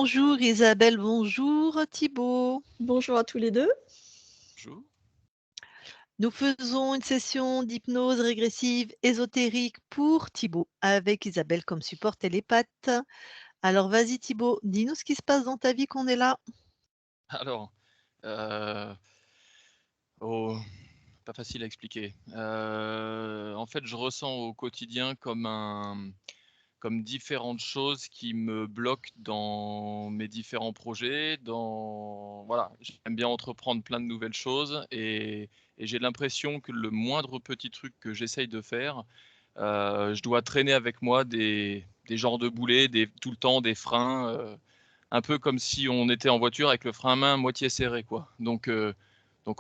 Bonjour Isabelle, bonjour Thibaut. Bonjour à tous les deux. Bonjour. Nous faisons une session d'hypnose régressive ésotérique pour Thibaut, avec Isabelle comme support télépathe. Alors vas-y Thibaut, dis-nous ce qui se passe dans ta vie qu'on est là. Alors, oh, pas facile à expliquer. En fait, je ressens au quotidien comme différentes choses qui me bloquent dans mes différents projets, voilà, j'aime bien entreprendre plein de nouvelles choses et j'ai l'impression que le moindre petit truc que j'essaye de faire, je dois traîner avec moi des genres de boulets, tout le temps des freins, un peu comme si on était en voiture avec le frein à main à moitié serré, quoi. Donc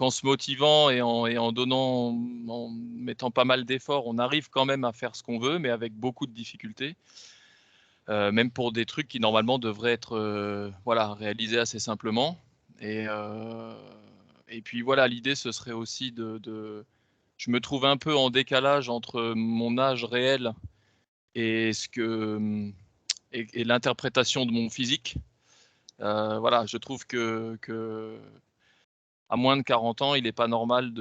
en se motivant et en donnant en mettant pas mal d'efforts, on arrive quand même à faire ce qu'on veut, mais avec beaucoup de difficultés. Même pour des trucs qui normalement devraient être, voilà, réalisés assez simplement et puis voilà, l'idée ce serait aussi je me trouve un peu en décalage entre mon âge réel et ce que, et l'interprétation de mon physique. Voilà, je trouve que à moins de 40 ans, il est pas normal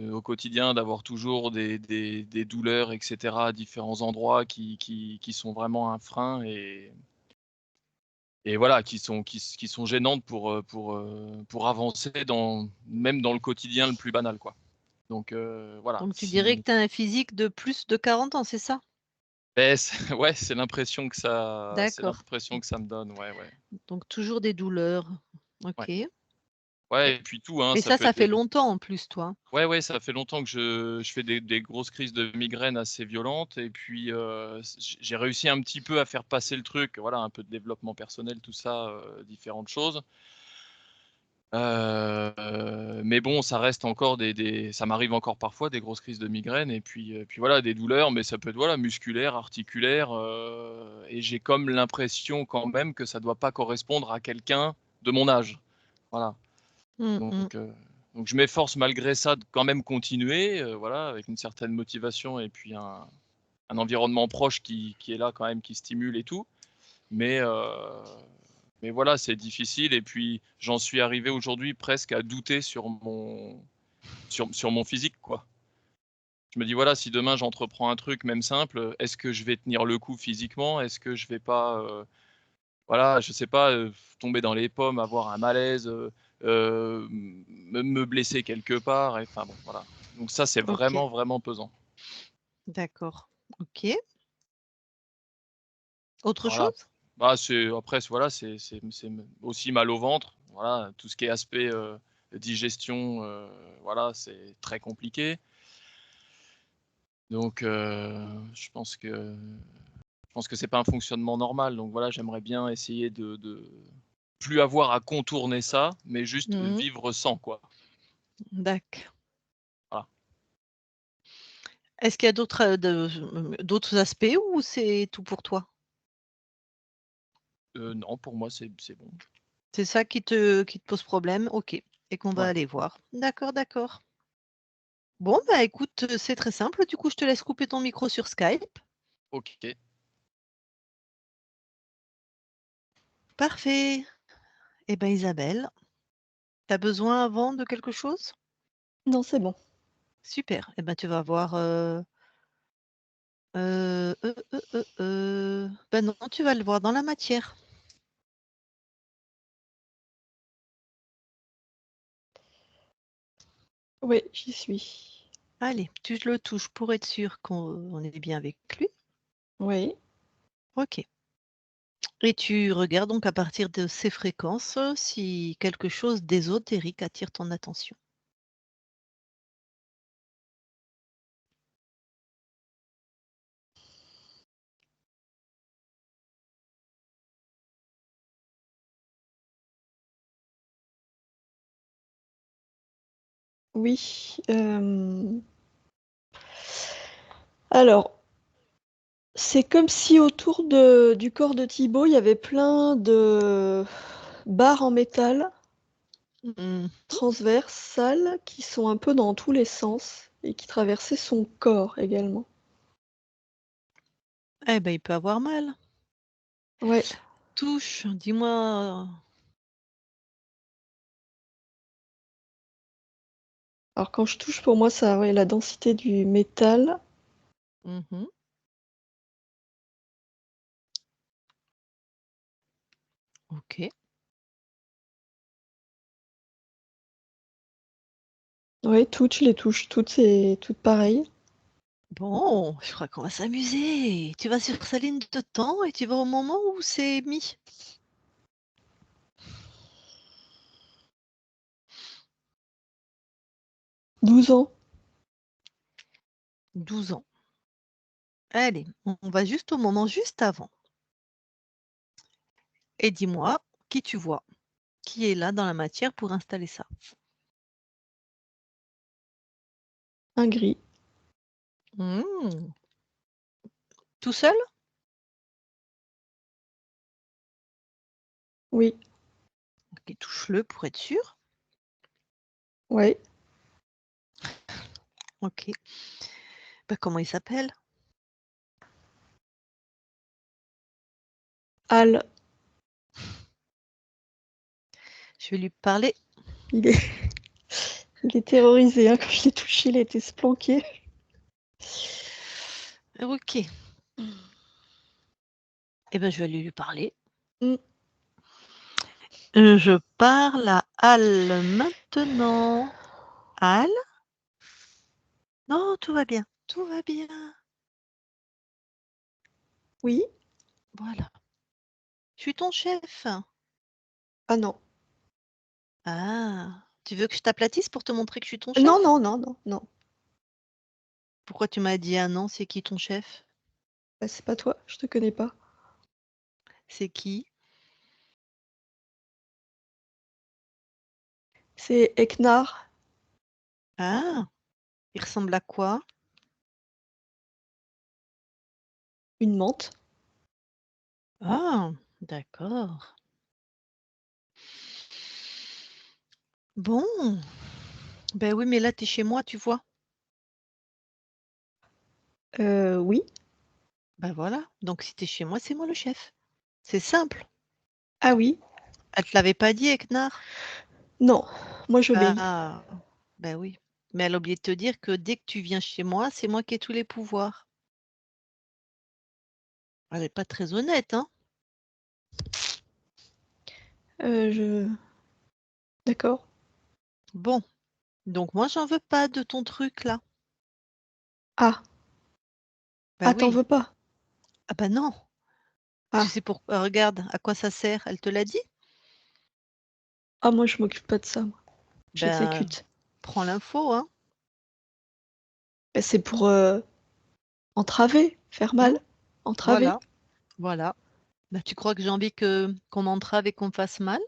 au quotidien d'avoir toujours des douleurs et cetera à différents endroits qui sont vraiment un frein et voilà, qui sont gênantes pour avancer même dans le quotidien le plus banal, quoi. Donc voilà, Donc tu dirais que si tu as un physique de plus de 40 ans, c'est ça? ouais, c'est l'impression que D'accord. ça me donne, ouais, ouais. Donc toujours des douleurs. Ouais. Ok. Ouais et puis tout, hein, Et ça peut ça être fait des longtemps en plus, toi. ouais, ouais, ça fait longtemps que je fais des grosses crises de migraine assez violentes et puis, j'ai réussi un petit peu à faire passer le truc, voilà, un peu de développement personnel, tout ça, différentes choses. Mais bon, ça reste encore ça m'arrive encore parfois des grosses crises de migraine et puis voilà, des douleurs, mais ça peut être, voilà, musculaires, articulaires, et j'ai comme l'impression quand même que ça doit pas correspondre à quelqu'un de mon âge. Voilà. Mm, mm. Donc je m'efforce malgré ça de quand même continuer, voilà, avec une certaine motivation et puis un environnement proche qui est là quand même, qui stimule et tout. Mais, heu, mais voilà, c'est difficile et puis j'en suis arrivé aujourd'hui presque à douter sur mon physique, quoi. Je me dis: «Voilà, si demain j'entreprends un truc même simple, est-ce que je vais tenir le coup physiquement? Est-ce que je vais pas, voilà, je sais pas, tomber dans les pommes, avoir un malaise, me blesser quelque part et enfin bon, voilà. Donc ça, c'est Ok, vraiment, vraiment pesant. d'accord. Ok. Autre Voilà. chose? Bah, voilà, c'est aussi mal au ventre, voilà, tout ce qui est aspect, digestion, voilà, c'est très compliqué. Donc je pense que c'est pas un fonctionnement normal, donc voilà, j'aimerais bien essayer de plus avoir à contourner ça, mais juste Mhm. vivre sans, quoi. D'accord. Voilà. Est-ce qu'il y a d'autres aspects ou c'est tout pour toi? Non, pour moi, c'est bon. C'est ça qui te pose problème? OK, et qu'on va Ouais, aller voir. D'accord, d'accord. Bon, bah, écoute, c'est très simple. Du coup, je te laisse couper ton micro sur Skype. OK. Parfait. Eh ben, Isabelle, tu as besoin avant de quelque chose? Non, c'est bon. Super. Eh ben, tu vas voir, bah, non, tu vas le voir dans la matière. Oui, j'y suis. Allez, tu le touches pour être sûr qu'on est bien avec lui. Oui. OK. Et tu regardes donc à partir de ces fréquences, si quelque chose d'ésotérique attire ton attention. Oui. Alors, c'est comme si autour du corps de Thibaut, il y avait plein de barres en métal Mmh. transversales qui sont un peu dans tous les sens et qui traversaient son corps également. Eh ben, il peut avoir mal. Ouais. touche, dis-moi. Alors quand je touche, pour moi, ça ouais, la densité du métal. Mhm. Ok. Ouais, toutes, je les touche. Toutes, c'est toutes pareilles. Bon, je crois qu'on va s'amuser. Tu vas sur sa ligne de temps et tu vas au moment où c'est mis. 12 ans. 12 ans. Allez, on va juste au moment juste avant. Et dis-moi qui tu vois, qui est là dans la matière pour installer ça. Un gris. Hmm. Tout seul? Oui. Ok, touche-le pour être sûr. Ouais. Ok. Bah, comment il s'appelle? Al. Je vais lui parler. Il est, il est terrorisé. Hein. Quand je l'ai touché, il a été splanqué. Ok. Eh ben, je vais aller lui parler. Mm. Je parle à Al maintenant. Al? Non, tout va bien. Tout va bien. Oui. Voilà. Je suis ton chef. Ah non. Ah, tu veux que je t'aplatisse pour te montrer que je suis ton Non, chef? non, non, non, non. Pourquoi tu m'as dit ah non, c'est qui ton chef? Bah, c'est pas toi, je te connais pas. C'est qui? C'est Eknar, Ah, il ressemble à quoi? une menthe. Ah, d'accord. Bon, ben oui, mais là, t'es chez moi, tu vois. Oui. Ben voilà, donc si t'es chez moi, c'est moi le chef. C'est simple. Ah oui. Elle te l'avait pas dit, Eknar? Non, moi j'obéis. Ah, ben oui. Mais elle a oublié de te dire que dès que tu viens chez moi, c'est moi qui ai tous les pouvoirs. Elle est pas très honnête, hein? Je... D'accord. Bon, donc moi, j'en veux pas de ton truc là. Ah, Ben ah, t'en oui. veux pas? Ah ben non. Tu Ah, sais pourquoi? Regarde, à quoi ça sert? Elle te l'a dit? ah, moi je m'occupe pas de ça, moi. Ben, J'exécute. prends l'info, hein. Bah, c'est pour entraver, faire Mmh, mal, entraver. voilà, voilà. Bah, tu crois que j'ai envie que qu'on m'entrave et qu'on me fasse mal?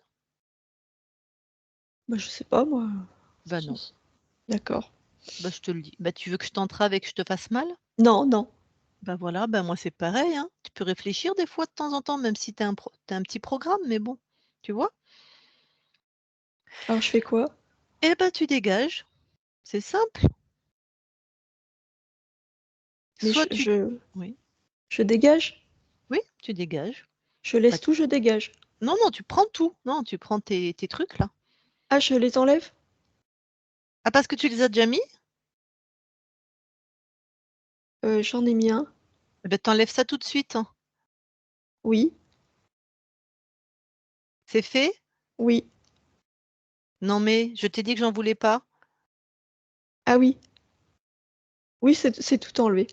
Bah, je sais pas, moi. Bah non. D'accord. Bah, je te le dis. Bah, tu veux que je t'entrave et que je te fasse mal? Non, non. Bah voilà, bah moi c'est pareil, hein. Tu peux réfléchir des fois de temps en temps, même si tu un petit programme, mais bon, tu vois? Alors je fais quoi? Eh ben tu dégages, c'est simple. Mais Soit tu oui, je dégage? oui, tu dégages. Je Bah, laisse tout, je dégage. non, non, tu prends tout. Non, tu prends tes trucs là. Ah, je les enlève? Ah, parce que tu les as déjà mis? J'en ai mis un. Eh ben tu ça tout de suite, hein. Oui, C'est fait? oui. Non mais je t'ai dit que j'en voulais pas. Ah oui. Oui, c'est tout enlevé.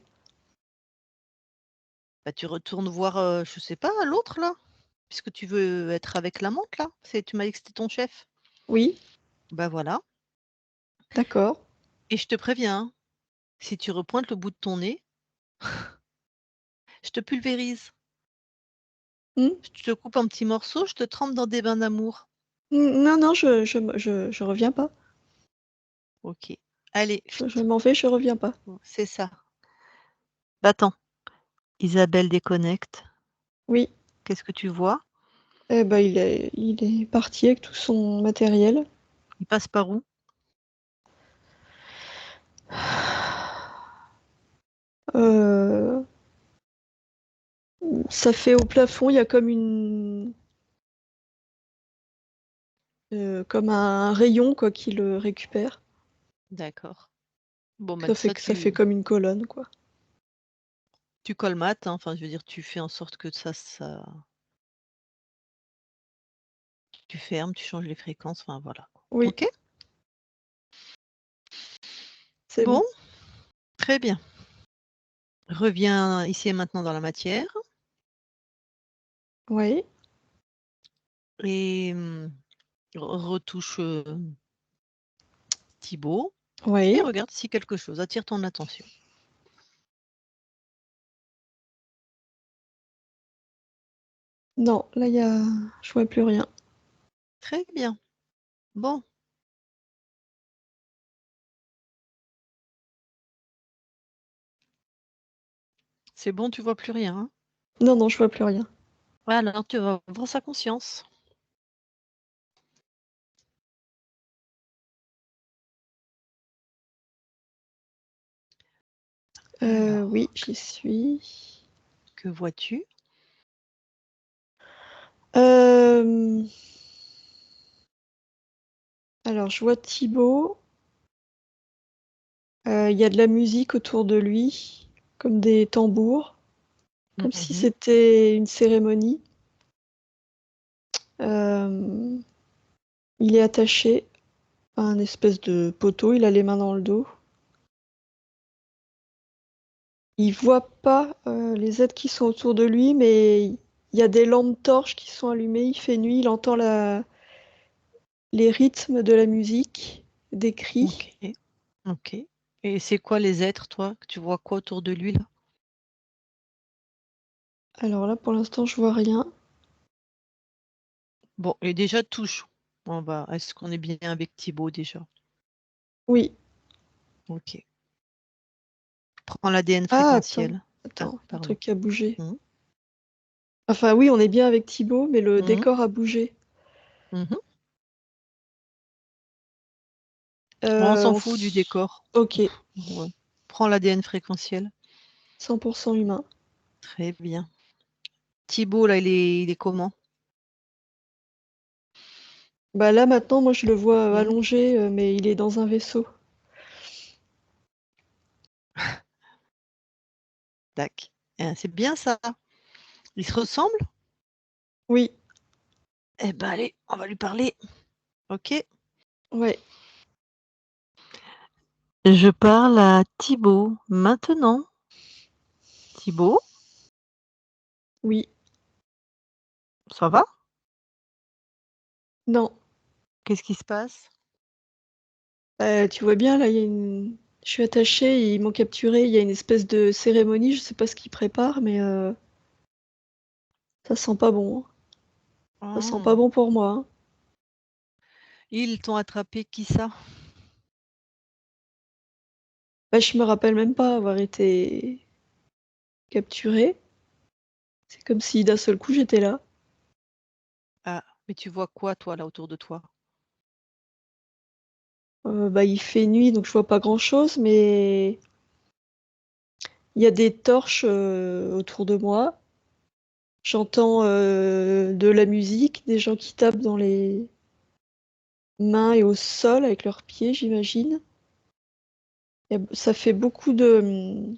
Bah, tu retournes voir, je sais pas, l'autre là, puisque tu veux être avec l'amante là. Tu m'as dit que c'était ton chef. Oui, Bah, voilà d'accord. et je te préviens, hein, si tu repointes le bout de ton nez, je te pulvérise. Mmh. Je te coupe en petits morceaux, je te trempe dans des bains d'amour. Non, non, je reviens pas. OK. Allez, Je m'en vais, je reviens pas. c'est ça. Bah, attends, Isabelle déconnecte. Oui. Qu'est-ce que tu vois? Eh ben, il est parti avec tout son matériel. Il passe par où? Heu, Ça fait au plafond, il y a comme comme un rayon quoi, qui le récupère. D'accord. Bon, bah, Ça fait comme une colonne, quoi. tu colmates, hein, enfin, je veux dire, tu fais en sorte que tu fermes, tu changes les fréquences, enfin, voilà. Oui, OK? c'est Bon, bon. très bien. Reviens ici et maintenant dans la matière Oui, et retouche Thibaut oui. et regarde si quelque chose attire ton attention. Non, là, je vois plus rien. Très bien. Bon. C'est bon, tu vois plus rien, hein? Non, non, je vois plus rien. Alors tu vas voir sa conscience. Alors, Oui, j'y suis. que vois-tu? Alors, je vois Thibaut. Il y a de la musique autour de lui, comme des tambours, comme si Mmh. c'était une cérémonie. Euh, il est attaché à un espèce de poteau, il a les mains dans le dos. Il voit pas les êtres qui sont autour de lui, mais il y a des lampes torches qui sont allumées, il fait nuit, il entend les rythmes de la musique, des cris. OK. OK. Et c'est quoi les êtres, toi? Tu vois quoi autour de lui, là? Alors là, pour l'instant, je vois rien. Bon, et déjà touche. Est-ce qu'on est bien avec Thibaut déjà? Oui. OK. Prends l'ADN Ah, attends, fréquentiel. Ah, un pardon. truc qui a bougé. Mmh. Enfin, oui, on est bien avec Thibaut, mais le Mmh. décor a bougé. Mmh. On s'en fout du S- décor. Ok, Ouais. Prends l'ADN fréquentiel. 100% humain. Très bien. Thibaut, là, il est comment? Bah là, maintenant, moi, je le vois Mmh. allongé, mais il est dans un vaisseau. Tac. C'est bien ça. Ils se ressemblent? Oui, Eh ben, allez, on va lui parler. OK. ouais. Je parle à Thibaut maintenant. Thibaut, Oui. ça va? Non. Qu'est-ce qui se passe? Tu vois bien, là, je suis attachée, ils m'ont capturée, il y a une espèce de cérémonie, je sais pas ce qu'ils préparent, mais ça sent pas bon, hein. Ça sent pas Ah. bon pour moi, hein. Ils t'ont attrapé, qui ça? Bah, je me rappelle même pas avoir été capturée. C'est comme si d'un seul coup j'étais là. Ah, mais tu vois quoi, toi, là, autour de toi? Bah, il fait nuit, donc je vois pas grand-chose, mais il y a des torches autour de moi. J'entends de la musique, des gens qui tapent dans les mains et au sol avec leurs pieds, j'imagine. Ça fait beaucoup de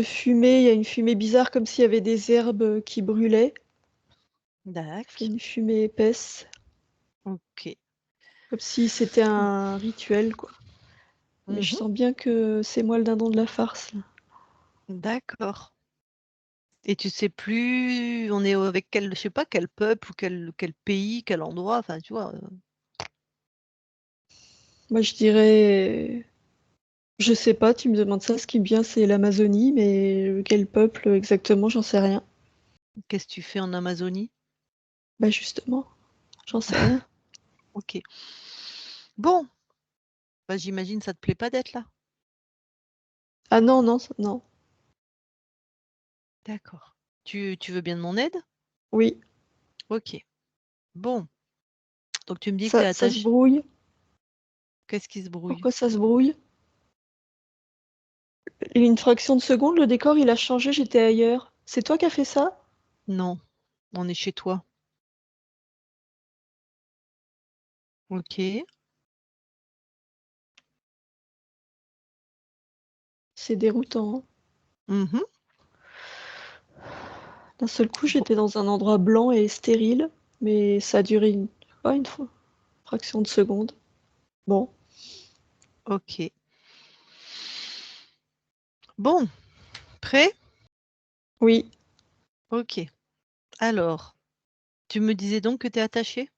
fumée. Il y a une fumée bizarre, comme s'il y avait des herbes qui brûlaient. Ça fait Dac. une fumée épaisse, OK. comme si c'était un rituel, quoi. Mais je Mmh. sens bien que c'est moi le dindon de la farce, là. D'accord. Et tu sais plus, on est avec quel, je sais pas, quel peuple ou quel pays, quel endroit, enfin, tu vois? Moi, je dirais, je sais pas, tu me demandes ça, ce qui me vient, c'est l'Amazonie, mais quel peuple exactement, j'en sais rien. Qu'est-ce que tu fais en Amazonie? Bah justement, j'en sais rien. OK. Bon, bah, j'imagine ça te plaît pas d'être là? Ah non, non, non. D'accord. Tu veux bien de mon aide? Oui, OK. Bon, donc tu me dis que tu es ça se attaché. brouille. Qu'est-ce qui se brouille? Pourquoi ça se brouille? Une fraction de seconde, le décor, il a changé, j'étais ailleurs. C'est toi qui as fait ça? Non, on est chez toi. OK. C'est déroutant, hein. Mmh. D'un seul coup, Bon, j'étais dans un endroit blanc et stérile, mais ça a duré une fraction de seconde. Bon, OK. Bon, prêt? oui, OK. Alors, tu me disais donc que tu es attaché?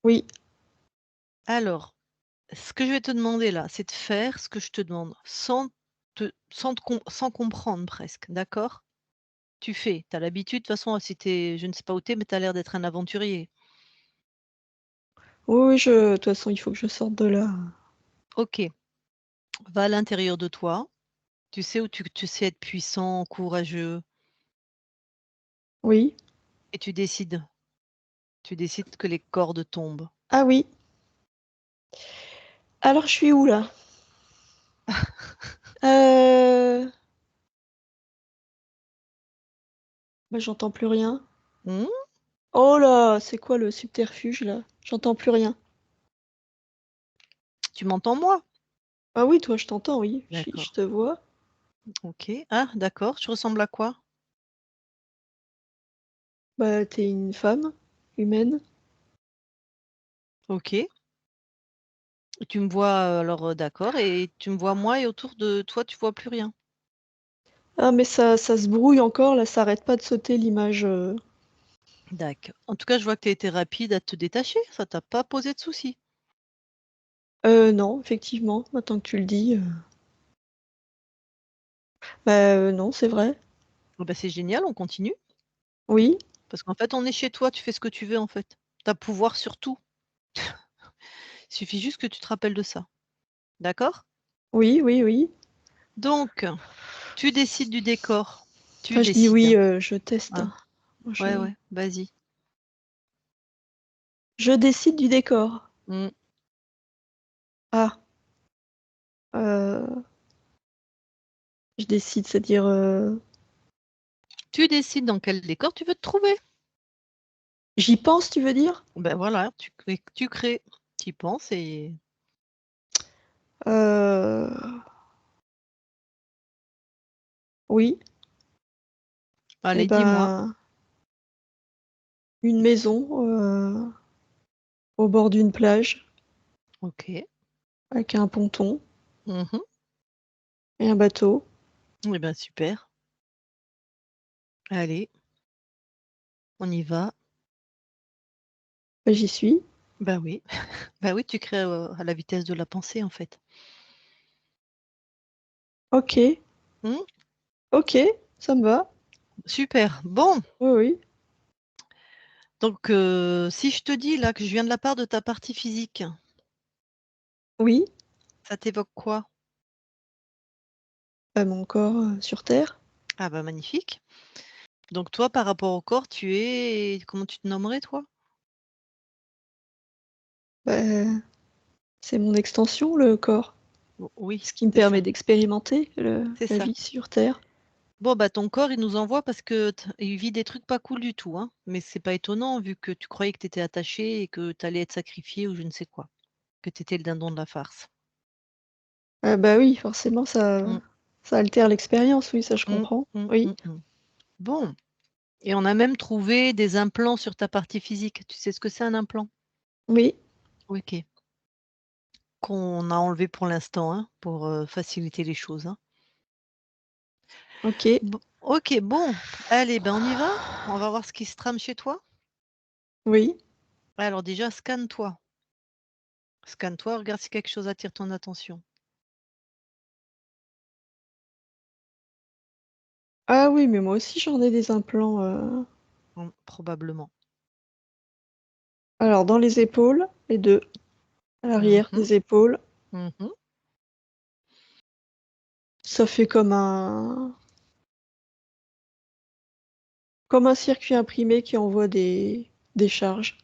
oui, Alors, ce que je vais te demander là, c'est de faire ce que je te demande sans comprendre presque, d'accord? Tu fais, tu as l'habitude de toute façon si tu es je ne sais pas où tu es, mais tu as l'air d'être un aventurier. oui, oui, de toute façon, il faut que je sorte de là. OK, va à l'intérieur de toi. Tu sais où tu sais être puissant, courageux Oui. et tu décides que les cordes tombent. Ah oui. Alors, je suis où là? Euh... Bah, j'entends plus rien. Mmh? Oh là, c'est quoi le subterfuge là? J'entends plus rien. Tu m'entends moi? Ah oui, toi, je t'entends, oui. Je D'accord. te vois. OK. Ah d'accord, tu ressembles à quoi? Bah, t'es une femme humaine. OK. Tu me vois, alors, d'accord et tu me vois moi et autour de toi, tu vois plus rien? Ah, mais ça se brouille encore là, ça arrête pas de sauter l'image. D'accord. En tout cas, je vois que tu as été rapide à te détacher, ça t'a pas posé de soucis? Non, effectivement, maintenant que tu le dis. Bah, non, c'est vrai. Ah bah, c'est génial, on continue. Oui, Parce qu'en fait, on est chez toi, tu fais ce que tu veux, en fait. Tu as pouvoir sur tout. Il suffit juste que tu te rappelles de ça. D'accord? oui, oui, oui. Donc, tu décides du décor. Tu Enfin, je dis décides. oui, je teste, Ah, hein. Moi, ouais, ouais, vas-y. je décide du décor. Mmh. Ah, heu, je décide, c'est-à-dire, Tu décides dans quel décor tu veux te trouver. j'y pense, tu veux dire? Ben voilà, tu crées, tu y penses et Heu, oui, et allez, dis-moi. ben, une maison, au bord d'une plage OK. avec un ponton Mmh. et un bateau. Eh ben, super. Allez, on y va. Bah, j'y suis. Bah oui. Bah oui, tu crées, à la vitesse de la pensée, en fait. OK, Mmh, OK, ça me va. super. Bon, Oui, oui. donc si je te dis là que je viens de la part de ta partie physique, Oui, ça t'évoque quoi? bah, mon corps, sur terre. Ah bah magnifique. Donc toi, par rapport au corps, tu es comment tu te nommerais toi? Bah, c'est mon extension, le corps. O oui, Ce qui me c'est permet ça, d'expérimenter c'est la ça. vie sur terre. Bon bah ton corps, il nous envoie parce que il vit des trucs pas cool du tout, hein. Mais c'est pas étonnant vu que tu croyais que tu étais attaché et que tu allais être sacrifié ou je ne sais quoi, que tu étais le dindon de la farce. Ah bah, oui, forcément Mmh, ça altère l'expérience, oui, ça je mmh, comprends. mmh, Oui, mmh, mmh. Bon. Et on a même trouvé des implants sur ta partie physique. Tu sais ce que c'est un implant? oui, OK. Qu'on a enlevé pour l'instant, hein, pour, faciliter les choses, hein. OK, OK, bon, allez, ben, on y va? On va voir ce qui se trame chez toi? oui. Alors déjà, scanne-toi. Scanne-toi, regarde si quelque chose attire ton attention. Ah oui, mais moi aussi j'en ai des implants, Probablement. alors dans les épaules, les 2, à l'arrière Mmh. des épaules. Mmh. Ça fait comme un circuit imprimé qui envoie des charges.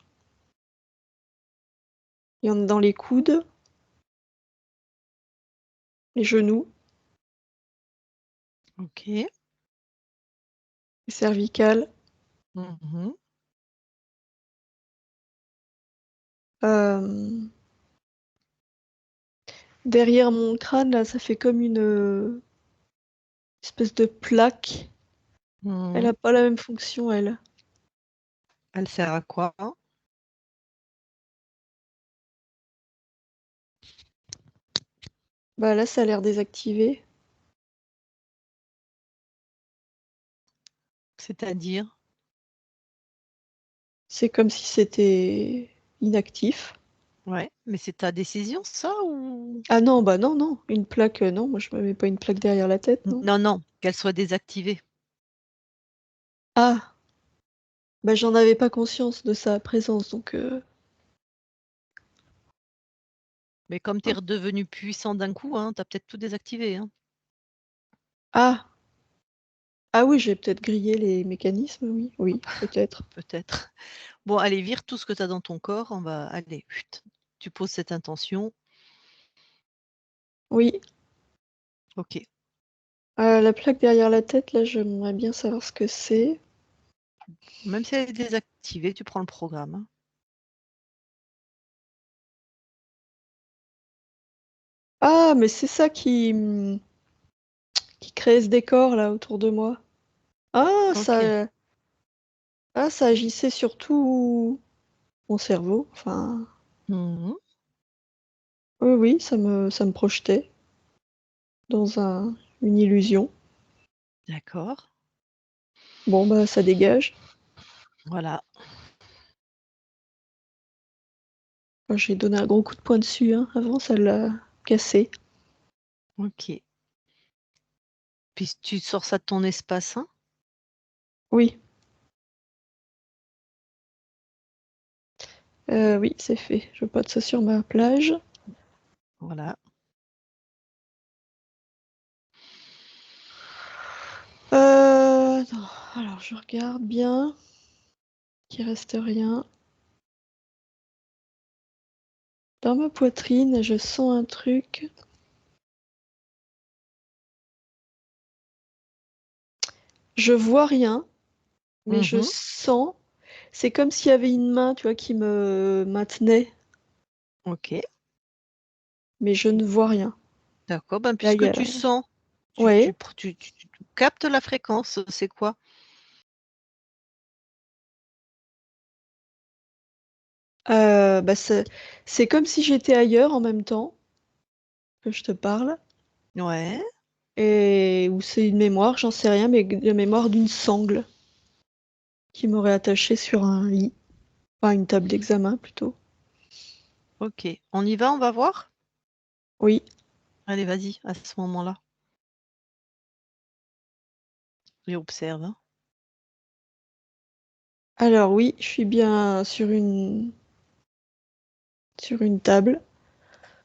Il y en a dans les coudes, les genoux, OK. cervicale. Mhm. Derrière mon crâne, là, ça fait comme une espèce de plaque. Elle Mhm. n'a pas la même fonction, elle. Elle sert à quoi? Bah là, ça a l'air désactivé. C'est-à-dire? C'est comme si c'était inactif. Ouais, mais c'est ta décision, ça, ou? Ah non, bah non, non. Une plaque, non, moi je me mets pas une plaque derrière la tête, non. Non, non, qu'elle soit désactivée. Ah, bah j'en avais pas conscience de sa présence, donc Mais comme tu es redevenu puissant d'un coup, hein, tu as peut-être tout désactivé, hein. Ah, ah oui, j'ai peut-être grillé les mécanismes, oui, oui, peut-être. Peut-être. Bon, allez, vire tout ce que tu as dans ton corps. On va aller. Chut. Tu poses cette intention. Oui, Ok. la plaque derrière la tête, là, j'aimerais bien savoir ce que c'est. Même si elle est désactivée, tu prends le programme, hein. Ah, mais c'est ça qui crée ce décor là autour de moi. Ah, Ok. ça agissait sur tout mon cerveau. Enfin, Mhm. oui, oui, ça me projetait dans une illusion. D'accord. Bon, bah, ça dégage. Voilà. Enfin, j'ai donné un gros coup de poing dessus, hein. Avant, ça l'a cassé. Ok. Puis tu sors ça de ton espace, hein. Oui, oui, c'est fait. Je veux pas de ça sur ma plage. Voilà. Non. Alors, je regarde bien qu'il reste rien. Dans ma poitrine, je sens un truc. Je vois rien, mais je Mhm. sens. C'est comme s'il y avait une main, tu vois, qui me maintenait, Ok. mais je ne vois rien. D'accord. Ben, Là, il y puisque a... tu sens, Ouais. tu captes la fréquence, c'est quoi? Bah, c'est comme si j'étais ailleurs en même temps que je te parle. Ouais. Et ou c'est une mémoire, j'en sais rien, mais la mémoire d'une sangle qui m'aurait attachée sur un lit. Enfin, une table d'examen plutôt. Ok. On y va, on va voir? Oui. Allez, vas-y, à ce moment-là. Et observe, hein. Alors oui, je suis bien sur une table,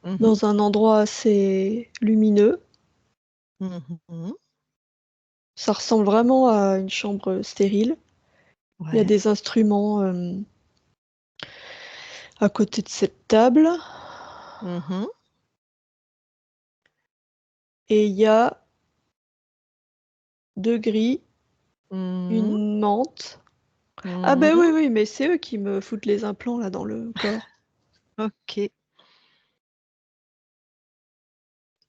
Mhm. dans un endroit assez lumineux. Mhm. Ça ressemble vraiment à une chambre stérile. Il y a Ouais. des instruments à côté de cette table. Mhm. Et il y a deux grilles, Mhm. une menthe. Ah ben Mhm. oui, oui, mais c'est eux qui me foutent les implants là dans le corps. Ok.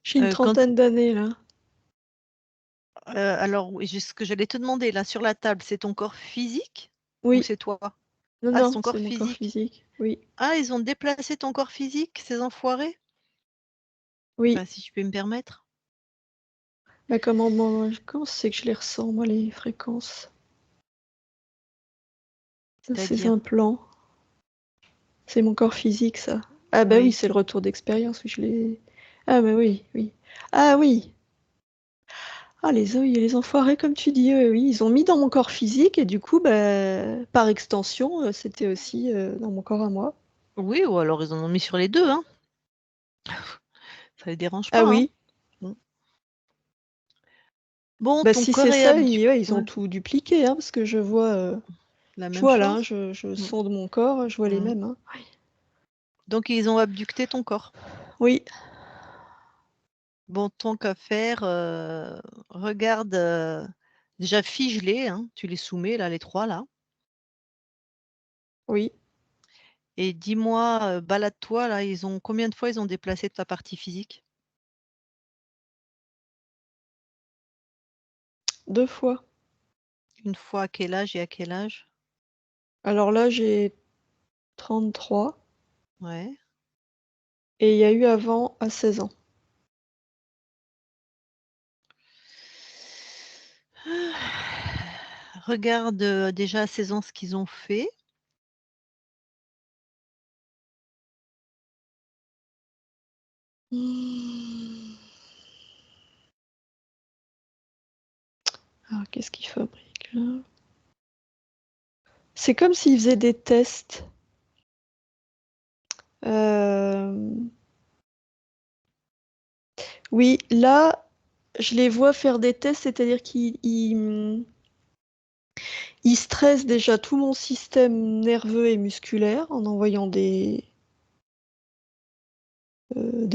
J'ai une Quand, trentaine d'années là. alors, oui, ce que j'allais te demander, là, sur la table, c'est ton corps physique ou Oui, c'est toi? non, Ah, c'est non, ton c'est corps mon corps physique. physique. Oui, Ah, ils ont déplacé ton corps physique, ces enfoirés? oui. Enfin, si je peux me permettre. Bah comment c'est que je les ressens, moi, les fréquences de ces C'est-à-dire? implants? C'est mon corps physique, ça. Ah bah oui, Oui. c'est le retour d'expérience, oui, je l'ai. Ah bah oui, oui. Ah oui. Ah les enfoirés, comme tu dis, oui, oui, ils ont mis dans mon corps physique et du coup, bah, par extension, c'était aussi dans mon corps à moi. Oui, ou alors ils en ont mis sur les deux, hein. Ça les dérange Ah pas, hein. oui. Mm. Bon, Bah ton si c'est corps est ça, habitué. ouais, ils ont Ouais, tout dupliqué, hein, parce que la je même vois là, hein, chose. je Mm. sonde mon corps, je vois les Mm. mêmes, hein. Donc ils ont abducté ton corps. Oui, Bon, tant qu'à faire, regarde Déjà fige-les, hein, tu les soumets là, les 3 là. Oui. Et dis-moi, balade-toi là, combien de fois ils ont déplacé ta partie physique? 2 fois. Une fois à quel âge et à quel âge? Alors là, j'ai 33 Ouais. et il y a eu avant à 16 ans. Regarde, déjà à 16 ans ce qu'ils ont fait. Mmh. Alors qu'est-ce qu'ils fabriquent là? C'est comme s'ils faisaient des tests. Oui, là, je les vois faire des tests, c'est-à-dire qu'ils stressent déjà tout mon système nerveux et musculaire en envoyant des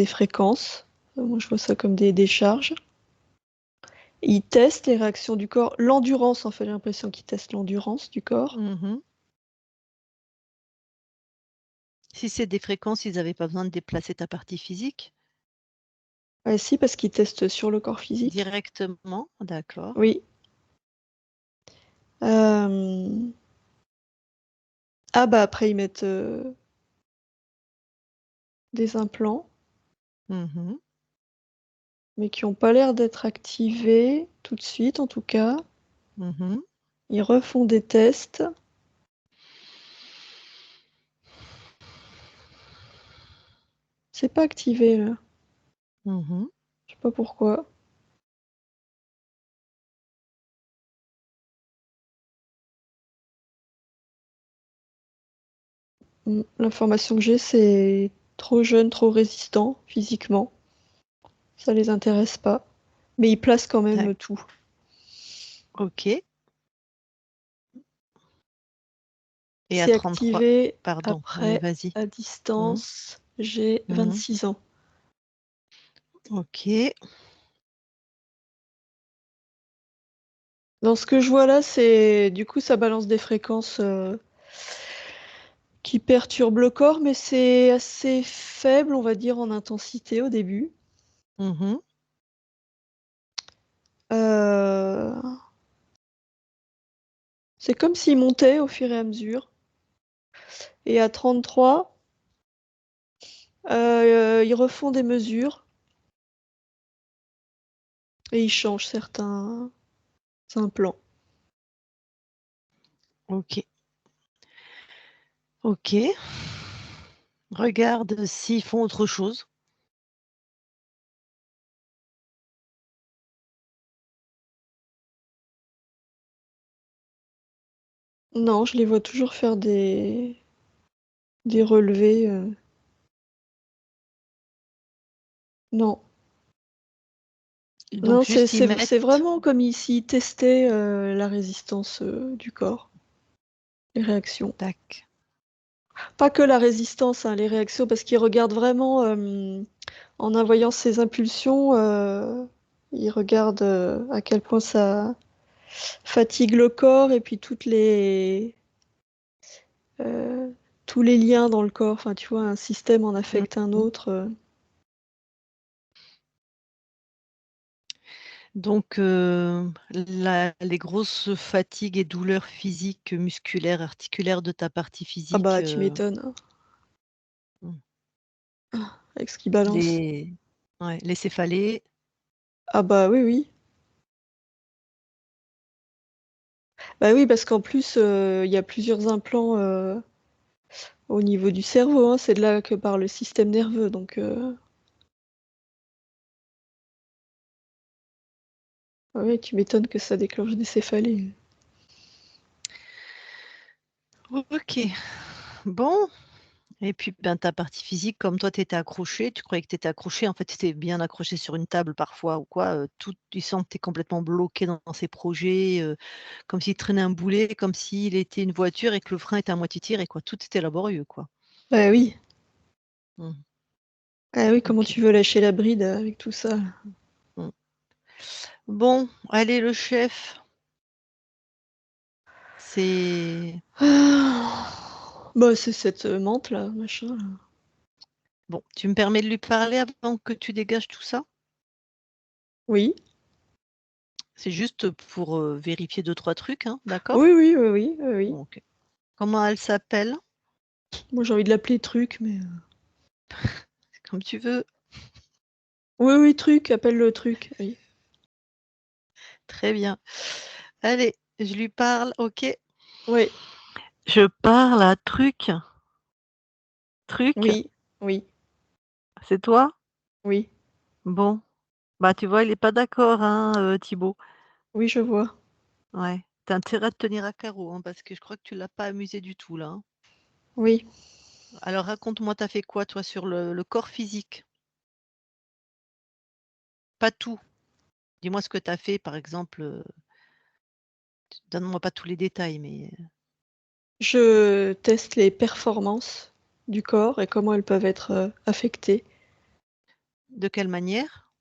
fréquences. Moi, je vois ça comme des décharges. Ils testent les réactions du corps, l'endurance en fait, j'ai l'impression qu'ils testent l'endurance du corps. Mmh. Si c'est des fréquences, ils avaient pas besoin de déplacer ta partie physique? Ouais, si, parce qu'ils testent sur le corps physique. Directement? D'accord. Oui. Euh, Ah bah après ils mettent des implants, Mmh. mais qui ont pas l'air d'être activés tout de suite en tout cas. Mmh. Ils refont des tests. C'est pas activé là. Mmh. Je sais pas pourquoi. L'information que j'ai, c'est trop jeune, trop résistant physiquement. Ça les intéresse pas. Mais ils placent quand même tout. OK. Et à C'est 33, activé pardon, oui, après vas-y. à Mmh. distance. J'ai Mmh. 26 ans. OK. Dans ce que je vois là, c'est du coup ça balance des fréquences qui perturbe le corps, mais c'est assez faible, on va dire, en intensité au début. Mmh. Euh, C'est comme s'il montait au fur et à mesure. Et à 33, ils refont des mesures et ils changent certains implants. OK. OK. Regarde s'ils font autre chose. Non, je les vois toujours faire des relevés. Non. Non, Donc juste ils c'est mettent vraiment comme s'ils testaient la résistance du corps, les réactions. tac. Pas que la résistance, hein, les réactions, parce qu'ils regardent vraiment, en envoyant ces impulsions, ils regardent à quel point ça fatigue le corps et puis euh, tous les liens dans le corps. Enfin, tu vois, un système en Mmh affecte un mh. autre. Donc les grosses fatigues et douleurs physiques, musculaires, articulaires de ta partie Ah physique, bah, tu m'étonnes, hein, mmh, avec ce qui balance. les ouais, les céphalées. Ah bah oui, oui. Bah oui, parce qu'en plus, il y a plusieurs implants au niveau du cerveau, hein, c'est de là que part le système nerveux, donc ah oui, tu m'étonnes que ça déclenche des céphalées. OK. Bon et puis, ben, ta partie physique, comme toi tu étais accroché, tu croyais que tu étais accroché, en fait, tu étais bien accroché sur une table parfois ou quoi, tout il semble que tu es complètement bloqué dans ses projets, comme s'il traînait un boulet, comme s'il était une voiture et que le frein était à moitié tiré, quoi. Tout était laborieux, quoi. Bah oui. Mmh. Ah oui, comment OK. tu veux lâcher la bride avec tout ça? Mmh. Bon, allez le chef. C'est... Bah, c'est cette menthe là, machin. Là. Bon, tu me permets de lui parler avant que tu dégages tout ça? Oui. C'est juste pour vérifier 2-3 trucs, hein, d'accord? Oui, oui, oui, oui, oui, oui. Bon, ok. Comment elle s'appelle? Moi, j'ai envie de l'appeler truc, mais. Comme tu veux. Oui, oui, truc, appelle le truc. Oui. Très bien. Allez, je lui parle, ok. Oui, Je parle à Truc. Truc, oui, oui, c'est toi? oui, Bon, bah tu vois, il est pas d'accord, hein, Thibaut. oui, je vois. Ouais. T'as intérêt à te tenir à carreau, hein, parce que je crois que tu l'as pas amusé du tout là, hein. Oui. Alors raconte-moi, t'as fait quoi toi sur le corps physique? Pas tout. Dis-moi ce que t'as fait, par exemple, donne-moi pas tous les détails, mais Je teste les performances du corps et comment elles peuvent être affectées de quelle manière?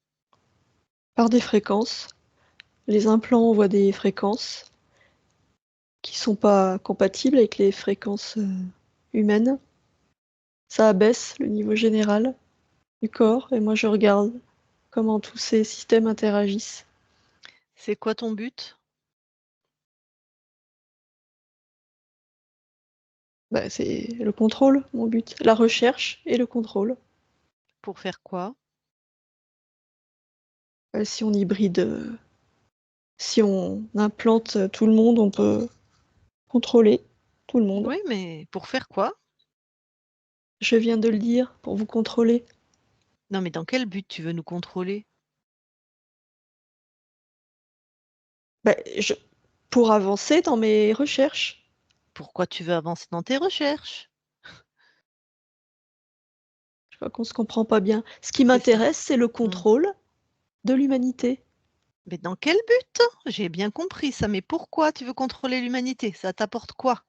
par des fréquences. Les implants envoient des fréquences qui sont pas compatibles avec les fréquences humaines. Ça abaisse le niveau général du corps et moi je regarde comment tous ces systèmes interagissent. C'est quoi ton but? Bah, c'est le contrôle, mon but. La recherche et le contrôle. Pour faire quoi? Si on hybride, si on implante tout le monde, on peut contrôler tout le monde. Oui, mais pour faire quoi? Je viens de le dire, pour vous contrôler. Non, mais dans quel but tu veux nous contrôler? Bah, pour avancer dans mes recherches. Pourquoi tu veux avancer dans tes recherches? Je crois qu'on se comprend pas bien. Ce qui C'est ça. m'intéresse, c'est le Mmh. contrôle de l'humanité. Mais dans quel but? J'ai bien compris ça, mais pourquoi tu veux contrôler l'humanité? Ça t'apporte quoi?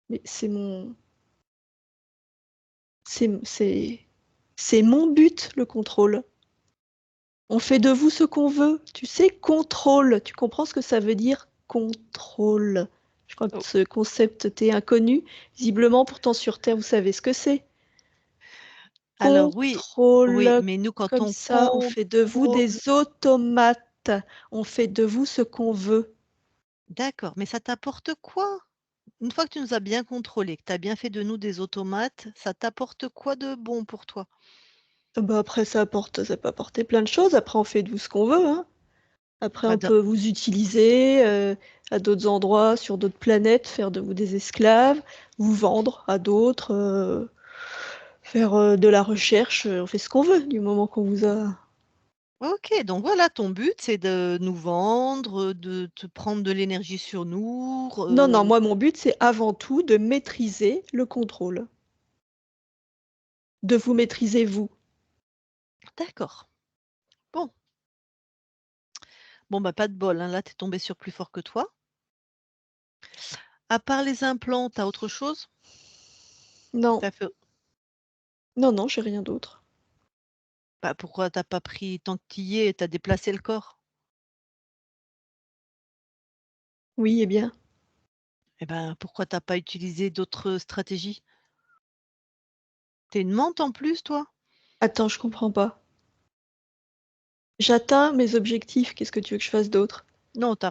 Mais c'est mon c'est mon but, le contrôle. On fait de vous ce qu'on veut. Tu sais, contrôle. Tu comprends ce que ça veut dire? Contrôle. Je crois que Oh, ce concept t'est inconnu. Visiblement, pourtant sur Terre, vous savez ce que c'est. alors oui, Contrôle. mais nous quand Comme on ça, on fait de vous contrôle, des automates. On fait de vous ce qu'on veut. d'accord, mais ça t'apporte quoi? Une fois que tu nous as bien contrôlés, que tu as bien fait de nous des automates, ça t'apporte quoi de bon pour toi? Bah après, ça peut apporter plein de choses. Après, on fait de vous ce qu'on veut, hein. Après, Bah, on peut vous utiliser à d'autres endroits, sur d'autres planètes, faire de vous des esclaves, vous vendre à d'autres, faire de la recherche. On fait ce qu'on veut du moment qu'on vous a. OK, donc voilà, ton but, c'est de nous vendre, de te prendre de l'énergie sur nous, Non, non, moi, mon but, c'est avant tout de maîtriser le contrôle, de vous maîtriser vous. d'accord. Bon. Bon, bah, pas de bol, hein, là, tu es tombé sur plus fort que toi. À part les implants, tu as autre chose? Non, Tu fait non, non, j'ai rien d'autre. Bah, pourquoi tu pas pris tant que tu y es, tu as déplacé le corps? Oui, eh bien. Eh ben, pourquoi tu pas utilisé d'autres stratégies? Tu une menthe en plus, toi? Attends, je comprends pas. J'atteins mes objectifs, qu'est-ce que tu veux que je fasse d'autre? Non, tu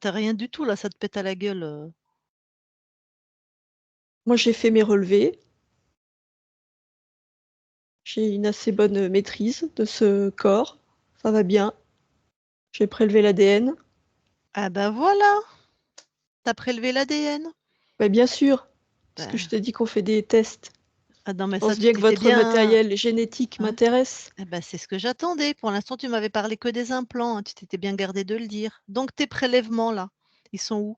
rien du tout là, ça te pète à la gueule, Moi, j'ai fait mes relevés, j'ai une assez bonne maîtrise de ce corps, ça va bien. J'ai prélevé l'ADN. Ah bah, voilà! Tu prélevé l'ADN? Bah, bien sûr, parce que je Bah, t'ai dit qu'on fait des tests. ah non, Je mais ça, pense tu bien que t'étais votre bien matériel génétique hein? m'intéresse. Eh bah, c'est ce que j'attendais. Pour l'instant, tu m'avais parlé que des implants, hein, tu t'étais bien gardé de le dire. Donc tes prélèvements là, ils sont où?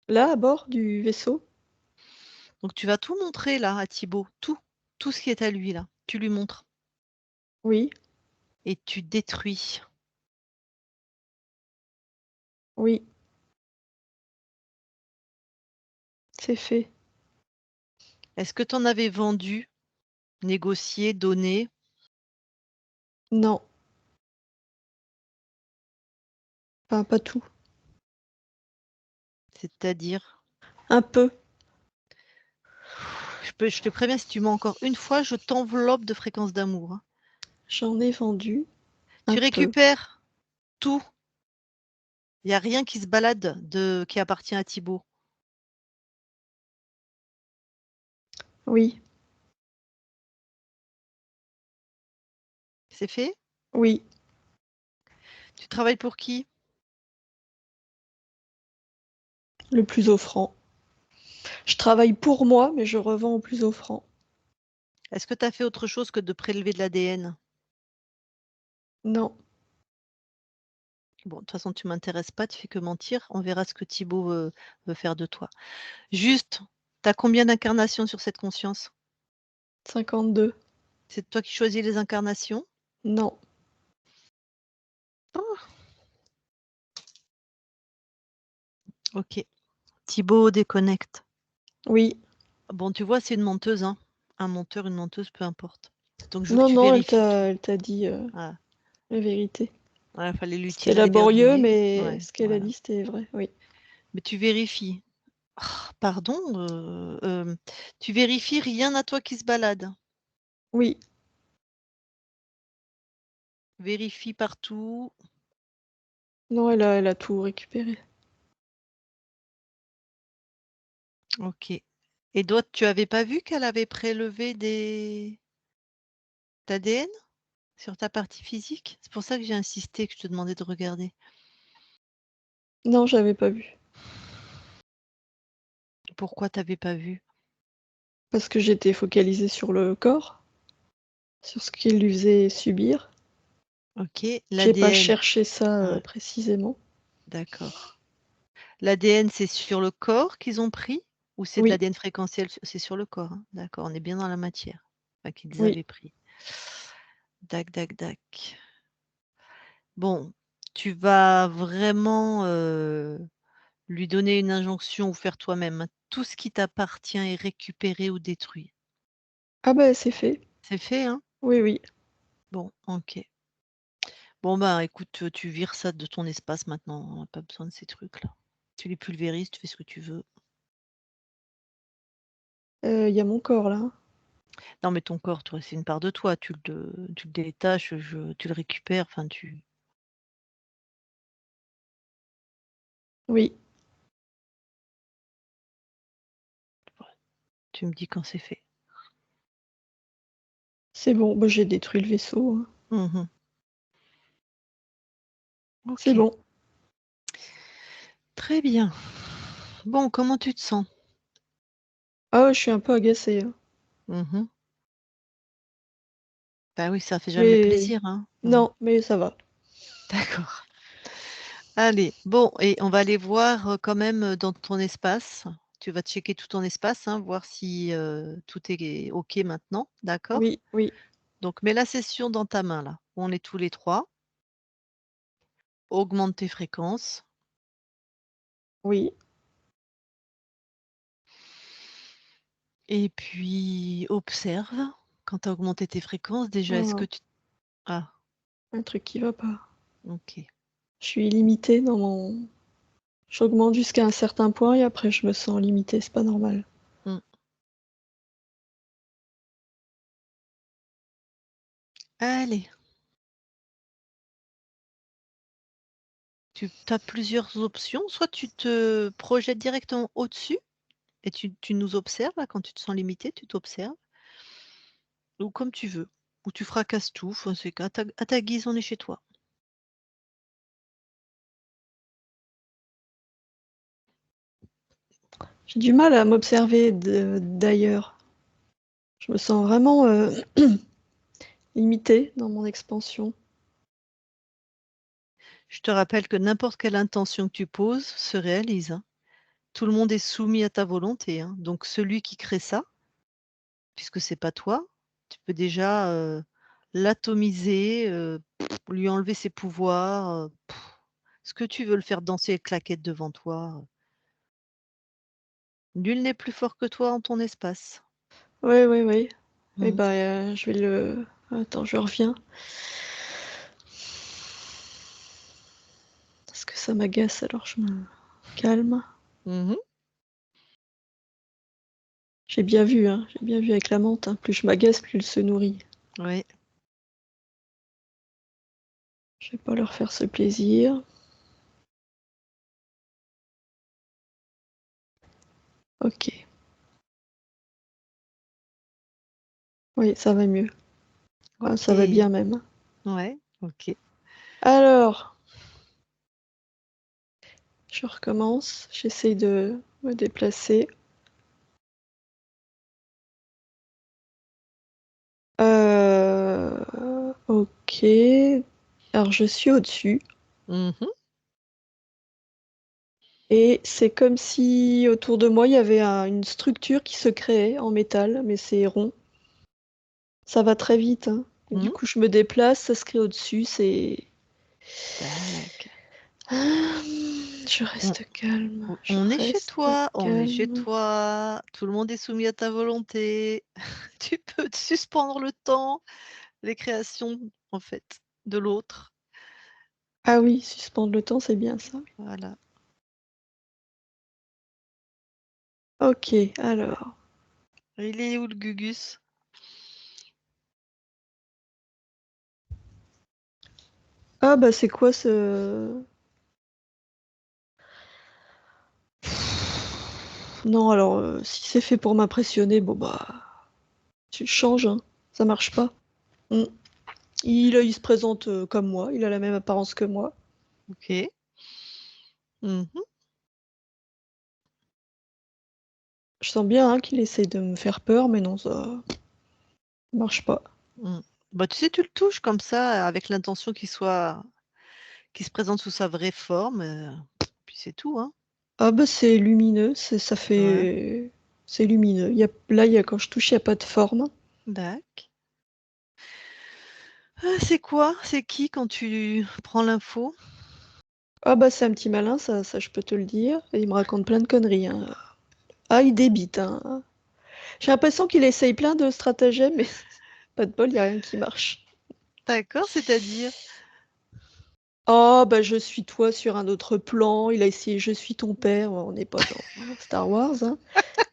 Là, à bord du vaisseau? Donc tu vas tout montrer là à Thibaut, tout ce qui est à lui là, tu lui montres Oui, et tu détruis. oui, c'est fait. Est-ce que tu en avais vendu, négocié, donné? Non, Enfin, pas tout. C'est-à-dire, Un peu. je te préviens, si tu mens encore une fois, je t'enveloppe de fréquences d'amour, hein. J'en ai vendu un Tu peu. récupères tout. Il n'y a rien qui se balade qui appartient à Thibaut. Oui, C'est fait? oui. Tu travailles pour qui? Le plus offrant. Je travaille pour moi, mais je revends au plus offrant. Est-ce que tu as fait autre chose que de prélever de l'ADN? Non. Bon, de toute façon, tu m'intéresses pas, tu fais que mentir. On verra ce que Thibaut veut faire de toi. Juste, tu as combien d'incarnations sur cette conscience? 52. C'est toi qui choisis les incarnations? Non. Ok. Thibaut déconnecte. Oui. Bon, tu vois, c'est une menteuse, hein. Un menteur, une menteuse, peu importe. Donc, je veux que Non, tu non, vérifies tout. elle t'a dit Voilà. la vérité. Ouais, fallait C'était l'utiliser bien du laborieux, nez. mais Ouais, ce qu'elle a voilà. dit, c'était vrai. Oui. Mais tu vérifies. Pardon, tu vérifies, rien à toi qui se balade. Oui. Vérifie partout. Non, elle a tout récupéré. Ok. Et d'autres, tu avais pas vu qu'elle avait prélevé d'ADN sur ta partie physique? C'est pour ça que j'ai insisté, que je te demandais de regarder. Non, j'avais pas vu. Pourquoi t'avais pas vu? Parce que j'étais focalisée sur le corps, sur ce qu'il lui faisait subir. Ok. J'ai pas L'ADN. cherché ça Ouais, précisément. d'accord. L'ADN, c'est sur le corps qu'ils ont pris ou c'est de Oui, l'ADN fréquentiel? C'est sur le corps, hein. D'accord, on est bien dans la matière. Enfin, qu'ils oui. avaient pris. Dac, dac, dac. Bon, tu vas vraiment lui donner une injonction ou faire toi-même, hein. Tout ce qui t'appartient est récupéré ou détruit. Ah bah c'est fait. C'est fait, hein? Oui, oui. Bon, ok. Bon, bah écoute, tu vires ça de ton espace maintenant. On n'a pas besoin de ces trucs-là. Tu les pulvérises, tu fais ce que tu veux. Il y a mon corps là. Non, mais ton corps, toi, c'est une part de toi. Tu le détaches, tu le récupères, enfin, Oui, tu me dis quand c'est fait. c'est bon. Bah, j'ai détruit le vaisseau, hein. Mhm. C'est Ok, bon. très bien. Bon, comment tu te sens? Ah ouais, je suis un peu agacée, hein. Mhm. Bah oui, ça fait jamais Mais plaisir, hein. Mm. non, mais ça va. D'accord. Allez, bon, et on va aller voir quand même dans ton espace. Tu vas checker tout ton espace, hein, voir si tout est OK maintenant. D'accord? Oui, oui, Donc, mets la session dans ta main, là. On est tous les trois. Augmente tes fréquences. oui. Et puis, observe. Quand tu as augmenté tes fréquences, déjà, est-ce que Ah, tu... Ah, un truc qui va pas. OK. Je suis limitée dans mon. J'augmente jusqu'à un certain point et après je me sens limitée, c'est pas normal. Mm. Allez. Tu as plusieurs options. Soit tu te projettes directement au-dessus et tu nous observes, là, quand tu te sens limité, tu t'observes. Ou comme tu veux. Ou tu fracasses tout. Enfin, c'est à ta guise, on est chez toi. J'ai du mal à m'observer d'ailleurs. Je me sens vraiment limitée dans mon expansion. Je te rappelle que n'importe quelle intention que tu poses se réalise, hein. Tout le monde est soumis à ta volonté, hein. Donc celui qui crée ça, puisque c'est pas toi, tu peux déjà l'atomiser, lui enlever ses pouvoirs. Ce que tu veux, le faire danser et claquettes devant toi. Nul n'est plus fort que toi en ton espace. Oui, oui, oui. Eh Mm. ben, je vais le. Attends, je reviens. Est-ce que ça m'agace, alors je me calme. Mhm. J'ai bien vu avec la menthe, hein. Plus je m'agace, plus elle se nourrit. Oui. Je vais pas leur faire ce plaisir. Ok. Oui, ça va mieux. Ah, ça va Ok. bien même. Ouais. Ok. Alors, je recommence. J'essaye de me déplacer. Ok. Alors, je suis au-dessus. Mhm. Et c'est comme si autour de moi, il y avait une structure qui se créait en métal, mais c'est rond. Ça va très vite, hein. Et du Mhm. coup, je me déplace, ça se crée au-dessus, c'est... Tac. Je On, reste calme, je on est chez reste toi. On est chez calme. toi. Tout le monde est soumis à ta volonté. Tu peux te suspendre le temps, les créations, en fait, de l'autre. Ah oui, suspendre le temps, c'est bien ça. Voilà. Ok, alors. Il est où le Gugus? Ah bah c'est quoi ce... Non, alors, si c'est fait pour m'impressionner, bon bah, tu changes, hein. Ça marche pas. Mm. Il se présente comme moi, il a la même apparence que moi. Ok. Mhm. Je sens bien hein, qu'il essaye de me faire peur, mais non, ça marche pas. Mm. Bah, tu sais, tu le touches comme ça, avec l'intention qu'il se présente sous sa vraie forme, puis c'est tout, hein. Ah bah c'est lumineux, ça Ouais. fait... C'est lumineux. Là, quand je touche, il n'y a pas de forme. Dac. C'est quoi? C'est qui quand tu prends l'info? Ah bah c'est un petit malin, ça je peux te le dire. Et il me raconte plein de conneries, hein. Ah, il débite, hein. J'ai l'impression qu'il essaye plein de stratagèmes, mais pas de bol, il n'y a rien qui marche. D'accord, c'est-à-dire? Oh, bah je suis toi sur un autre plan. Il a essayé je suis ton père. On n'est pas dans Star Wars, hein.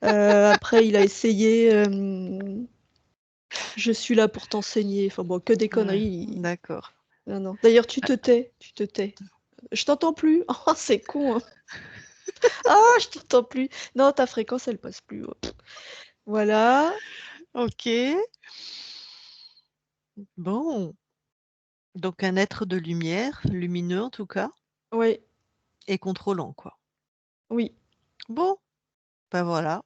Après, il a essayé je suis là pour t'enseigner. Enfin bon, que des Ouais, conneries. d'accord. Non, non. D'ailleurs, tu te tais, tu te tais. Je t'entends plus. Oh, c'est con, hein. Ah, je t'entends plus. Non, ta fréquence, elle passe plus. Oh, pff. Voilà. OK. Bon, donc un être de lumière, lumineux en tout cas, Oui, et contrôlant, quoi. oui. Bon, ben voilà.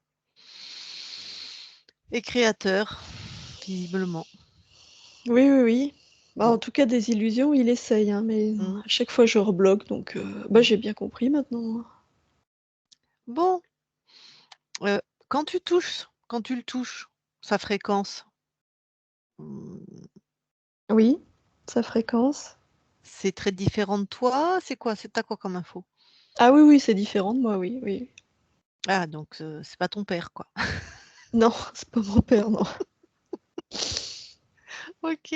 Et créateur, visiblement. Oui, oui, oui. Bah, en Bon. tout cas, des illusions, il essaye, hein, mais Mmh. à chaque fois, je rebloque. Donc, bah, Mmh. j'ai bien compris maintenant. Bon, quand tu le touches, sa fréquence, mmh, Oui, sa fréquence. c'est très différent de toi? C'est quoi? Tu quoi comme info? Ah oui, oui, c'est différent de moi, oui, oui. Ah donc c'est pas ton père, quoi. Non, c'est pas mon père, non. OK.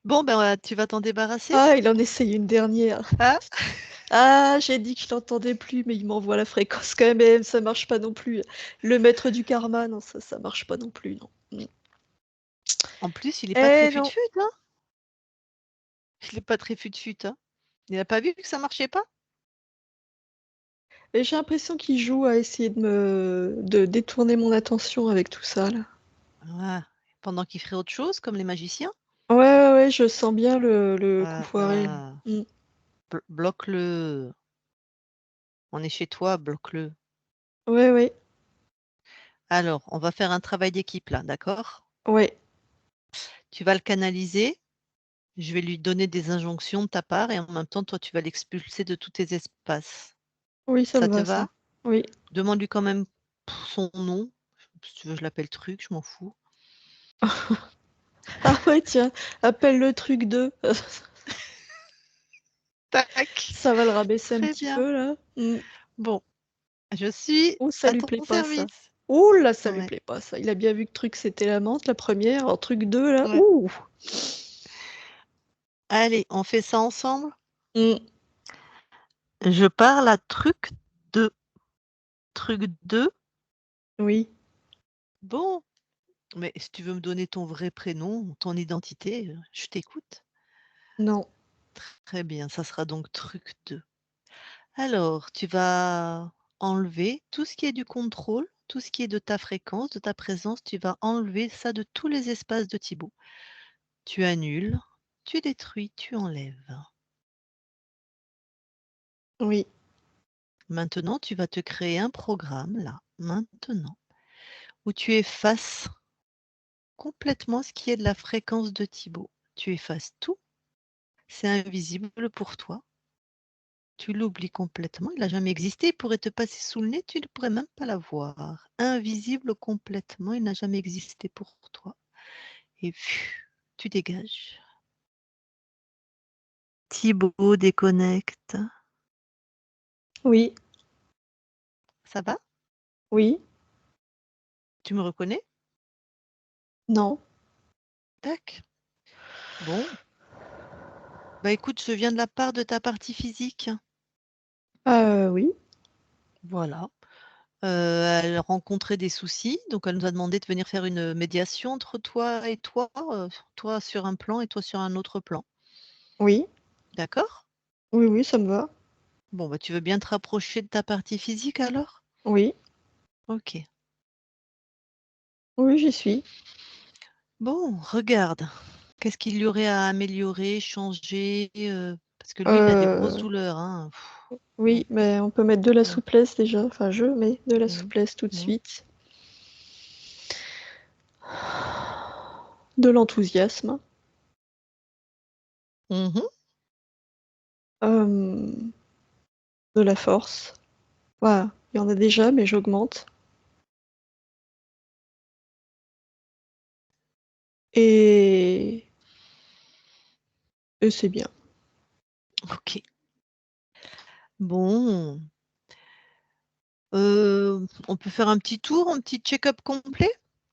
Bon, ben, tu vas t'en débarrasser? Ah, il en essaye une dernière. Ah! Ah, j'ai dit que je l'entendais plus, mais il m'envoie la fréquence quand même, ça marche pas non plus. Le maître du karma, non, ça marche pas non plus, non. Mm. En plus, il est pas très Eh non. fut-fut, hein? Il est pas très fut-fut, hein? Il a pas vu que ça marchait pas? Et j'ai l'impression qu'il joue à essayer de détourner mon attention avec tout ça, là. Ah, pendant qu'il ferait autre chose, comme les magiciens? Ouais, ouais, ouais, je sens bien le coup Ah, foiré. ah, Mm. bloque-le. On est chez toi, bloque-le. Ouais, ouais, Alors, on va faire un travail d'équipe là, d'accord? ouais. Tu vas le canaliser, je vais lui donner des injonctions de ta part et en même temps, toi, tu vas l'expulser de tous tes espaces. Oui, ça Ça me te va, ça. va? Oui. Demande-lui quand même son nom. Si tu veux, je l'appelle Truc, je m'en fous. Ah ouais, tiens, appelle le truc 2. Tac! Ça va le rabaisser un Très petit bien. peu, là. Mm. Bon, je suis Oh, ça à lui ton plaît pas, ça. service. Ouh là, ça lui Ouais, plaît pas, ça. Il a bien vu que truc, c'était la menthe, la première. Alors, truc 2 là. ouais. Ouh. Allez, on fait ça ensemble? Mm. Je parle à truc 2. Truc 2. Oui. Bon, mais si tu veux me donner ton vrai prénom, ton identité, je t'écoute. Non. Très bien, ça sera donc truc 2. Alors, tu vas enlever tout ce qui est du contrôle, tout ce qui est de ta fréquence, de ta présence, tu vas enlever ça de tous les espaces de Thibaut. Tu annules, tu détruis, tu enlèves. Oui. Maintenant, tu vas te créer un programme, là, maintenant, où tu effaces complètement ce qui est de la fréquence de Thibaut. Tu effaces tout, c'est invisible pour toi. Tu l'oublies complètement, il n'a jamais existé, il pourrait te passer sous le nez, tu ne pourrais même pas l'avoir. Invisible complètement, il n'a jamais existé pour toi. Et tu dégages. Thibaut déconnecte. Oui. Ça va? Oui. Tu me reconnais? Non. Tac. Bon. Bah écoute, je viens de la part de ta partie physique. Oui. Voilà. Elle rencontrait des soucis, donc elle nous a demandé de venir faire une médiation entre toi et toi, toi sur un plan et toi sur un autre plan. Oui. D'accord? Oui, oui, ça me va. Bon, bah tu veux bien te rapprocher de ta partie physique alors? Oui. Ok. Oui, j'y suis. Bon, regarde. Qu'est-ce qu'il y aurait à améliorer, changer? Parce que lui, il a des grosses douleurs, hein. Oui, mais on peut mettre de la Mmh. souplesse déjà. Enfin, je mets de la Mmh. souplesse tout de Mmh. suite. De l'enthousiasme. Mmh. De la force. Voilà, il y en a déjà, mais j'augmente. Et c'est bien. Ok. Bon. On peut faire un petit tour, un petit check-up complet?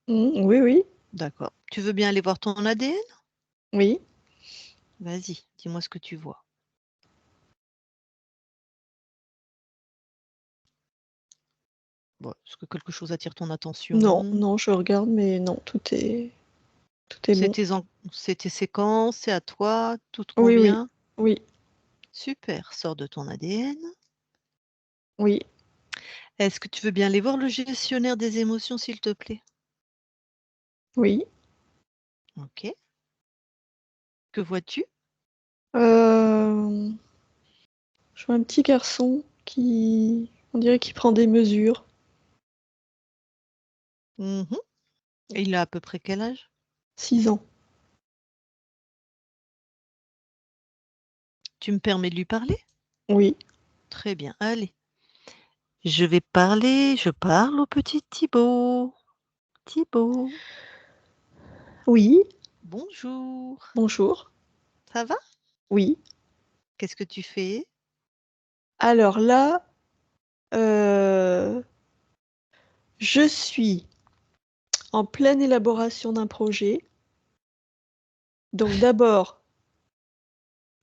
Oui, oui, D'accord. Tu veux bien aller voir ton ADN? oui. Vas-y, dis-moi ce que tu vois. Bon, est-ce que quelque chose attire ton Non, attention? non, je regarde, mais non, tout est bon. C'est tes séquences, c'est à toi, tout te Oui, oui, convient? oui, Super, sors de ton ADN. oui, Est-ce que tu veux bien aller voir le gestionnaire des émotions, s'il te plaît? oui. Ok. Que vois-tu? Je vois un petit garçon on dirait qu'il prend des mesures. Mhm. Et il a à peu près quel âge? 6 ans. Tu me permets de lui parler? Oui, Très bien, allez. Je parle au petit Thibaut. Thibaut, oui, bonjour. bonjour. Ça va? Oui. Qu'est-ce que tu fais? Alors là, je suis en pleine élaboration d'un projet. Donc d'abord,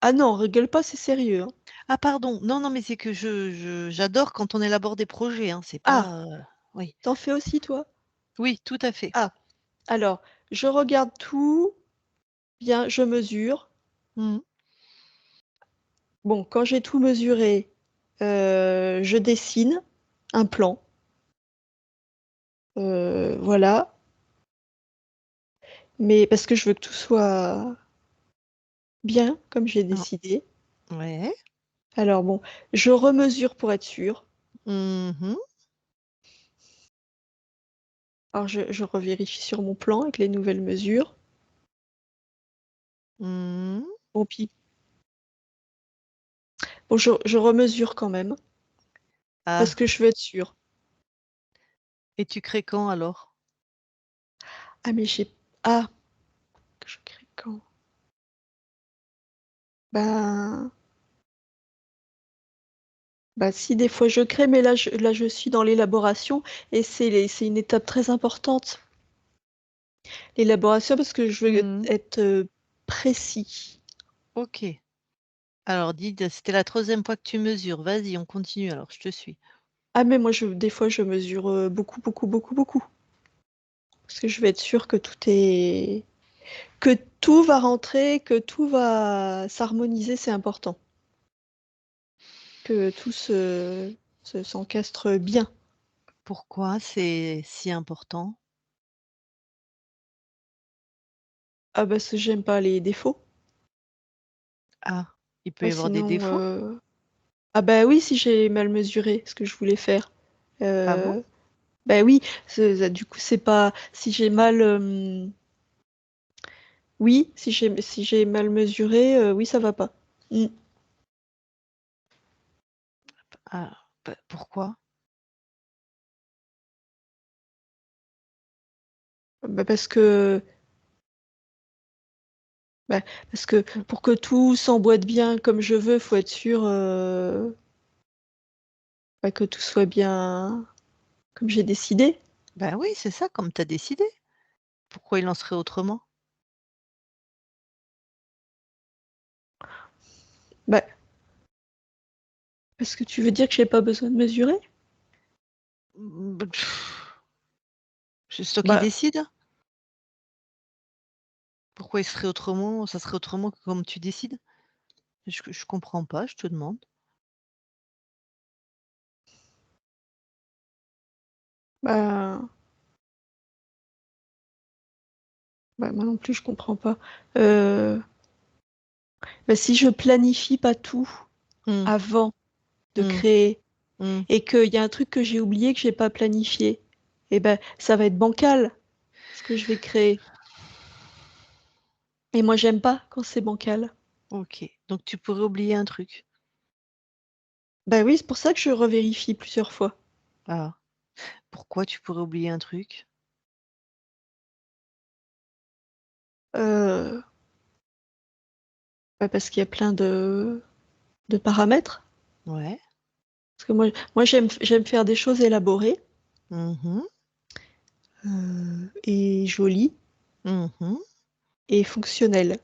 ah non, rigole pas, c'est sérieux, hein. Ah pardon, non, non, mais c'est que j'adore quand on élabore des projets, hein, c'est Ah, pas, oui. t'en fais aussi toi? Oui, tout à fait. Ah, alors, je regarde tout, bien, je mesure. Mmh. Bon, quand j'ai tout mesuré, je dessine un plan. Voilà. Mais parce que je veux que tout soit bien, comme j'ai Ah, décidé. ouais. Alors bon, je remesure pour être sûre. Mmh. Alors je revérifie sur mon plan avec les nouvelles mesures. Mmh. Bon, puis bon, je remesure quand même, parce Ah, que je veux être sûre. et tu crées quand alors? Ah, mais ah, que je crée quand? Ben, bah si, des fois je crée, mais là je suis dans l'élaboration et c'est une étape très importante. L'élaboration, parce que je veux Mmh. être précis. OK. Alors, dis, c'était la troisième fois que tu mesures. Vas-y, on continue alors, je te suis. Ah, mais moi, des fois, je mesure beaucoup, beaucoup, beaucoup, beaucoup. Parce que je vais être sûre que tout va rentrer, que tout va s'harmoniser, c'est important. Que tout s'encastre bien. Pourquoi c'est si important? Ah, bah, parce que j'aime pas les défauts. Ah, il peut Ah, y avoir des sinon, défauts? ah, bah oui, si j'ai mal mesuré ce que je voulais faire. Ah bon? Bah oui, du coup, c'est pas. Si j'ai mal. Oui, si j'ai mal mesuré, oui, ça va pas. Mm. Ah, bah, pourquoi? Bah, bah, parce que Mmh. pour que tout s'emboîte bien comme je veux, faut être sûr bah, que tout soit bien comme j'ai décidé. Bah oui, c'est ça, comme tu as décidé. Pourquoi il en serait autrement? Bah, parce que tu veux dire que j'ai pas besoin de mesurer? Mmh, c'est toi qui Bah, décides? Pourquoi il serait autrement ça serait autrement que comme tu décides? Je comprends pas, je te demande. bah, bah, moi non plus, je comprends pas. Euh, Bah, si je planifie pas tout Mmh, avant de mmh, créer mmh. et qu'il y a un truc que j'ai oublié que j'ai pas planifié, et ben ça va être bancal ce que je vais créer. Et moi j'aime pas quand c'est bancal. OK, donc tu pourrais oublier un truc? Bah oui, c'est pour ça que je revérifie plusieurs fois. Ah, pourquoi tu pourrais oublier un truc? Bah, parce qu'il y a plein de paramètres. Ouais. Parce que moi j'aime faire des choses élaborées Mmh. et jolies Mmh. et fonctionnelles.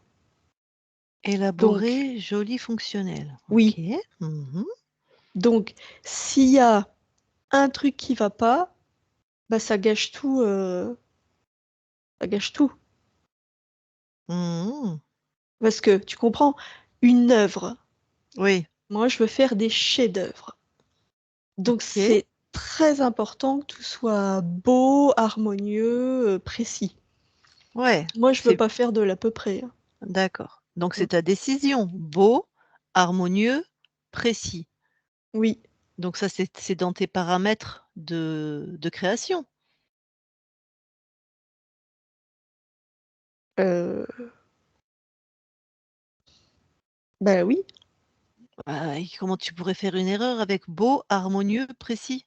Donc Élaboré, joli, fonctionnel. OK. oui, Mmh. donc s'il y a un truc qui va pas, bah ça gâche tout. Ça gâche tout. Mmh. Parce que, tu comprends, une œuvre, Oui, moi je veux faire des chefs-d'œuvre. Donc OK. c'est très important que tout soit beau, harmonieux, précis. Ouais, Moi je veux c'est pas faire de l'à peu près, hein. d'accord. Donc Mm. c'est ta décision. Beau, harmonieux, précis. Oui. Donc ça, c'est dans tes paramètres de création? Euh, Bah oui. Bah, et comment tu pourrais faire une erreur avec beau, harmonieux, précis?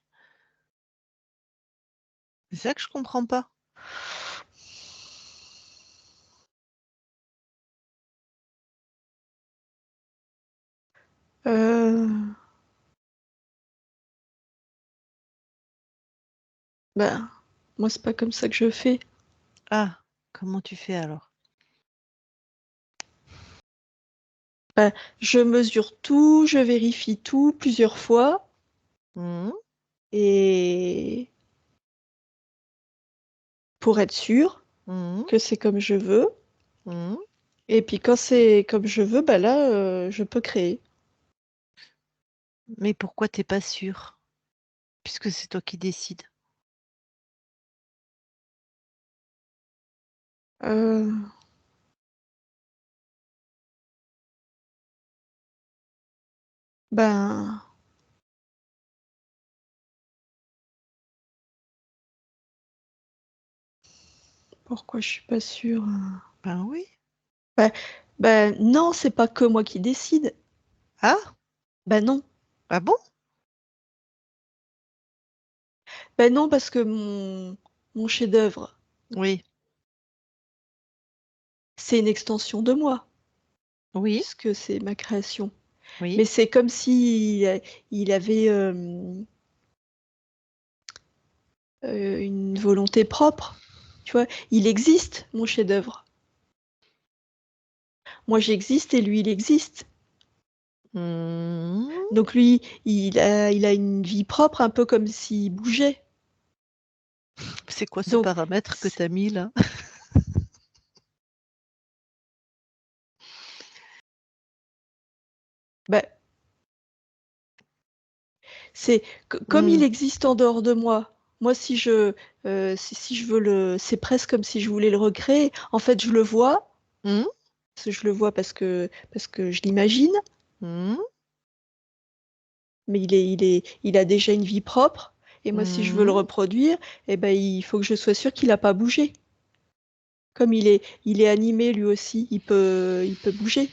C'est ça que je comprends pas. Euh, Bah moi c'est pas comme ça que je fais. Ah, comment tu fais alors? Bah, je mesure tout, je vérifie tout plusieurs fois Mmh. et pour être sûr Mmh. que c'est comme je veux. Mmh. Et puis quand c'est comme je veux, bah là, je peux créer. Mais pourquoi tu es pas sûre? Puisque c'est toi qui décides. Euh, Ben, pourquoi je suis pas sûre? Ben oui. Ben, ben non, c'est pas que moi qui décide. Ah? Ben non. Ah bon? Ben non, parce que mon chef-d'œuvre, Oui. c'est une extension de moi, Oui, puisque c'est ma création. oui. Mais c'est comme si il avait une volonté propre. Tu vois, il existe, mon chef-d'œuvre. Moi, j'existe et lui, il existe. Mmh. Donc lui, il a une vie propre, un peu comme s'il bougeait. C'est quoi ce Donc, paramètre que tu as mis là? bah, c'est comme il Mmh. existe en dehors de moi. Moi, si je veux c'est presque comme si je voulais le recréer. En fait, je le vois. Mmh. Je le vois parce que je l'imagine, Mmh. mais il a déjà une vie propre. Et moi, si je veux le Mmh. reproduire, eh ben, il faut que je sois sûre qu'il n'a pas bougé. Comme il est animé lui aussi, il peut bouger.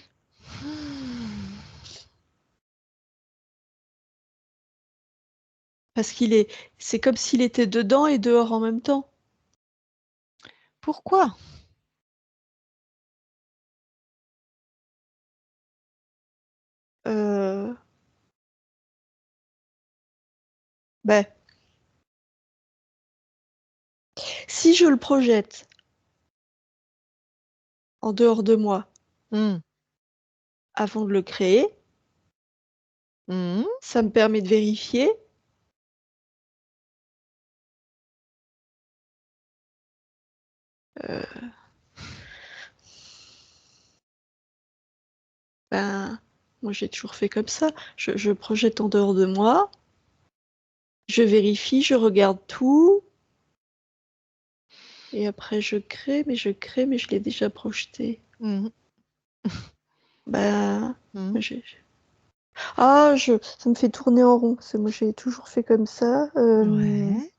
Parce c'est comme s'il était dedans et dehors en même temps. Pourquoi? Euh, ben, si je le projette en dehors de moi Mmh. avant de le créer, Mmh. ça me permet de vérifier. euh, ben, moi j'ai toujours fait comme ça. Je projette en dehors de moi, je vérifie, je regarde tout, et après je crée, mais je l'ai déjà projeté. Mmh. Ben, Mmh. ah, ça me fait tourner en rond. Moi j'ai toujours fait comme ça. Ouais.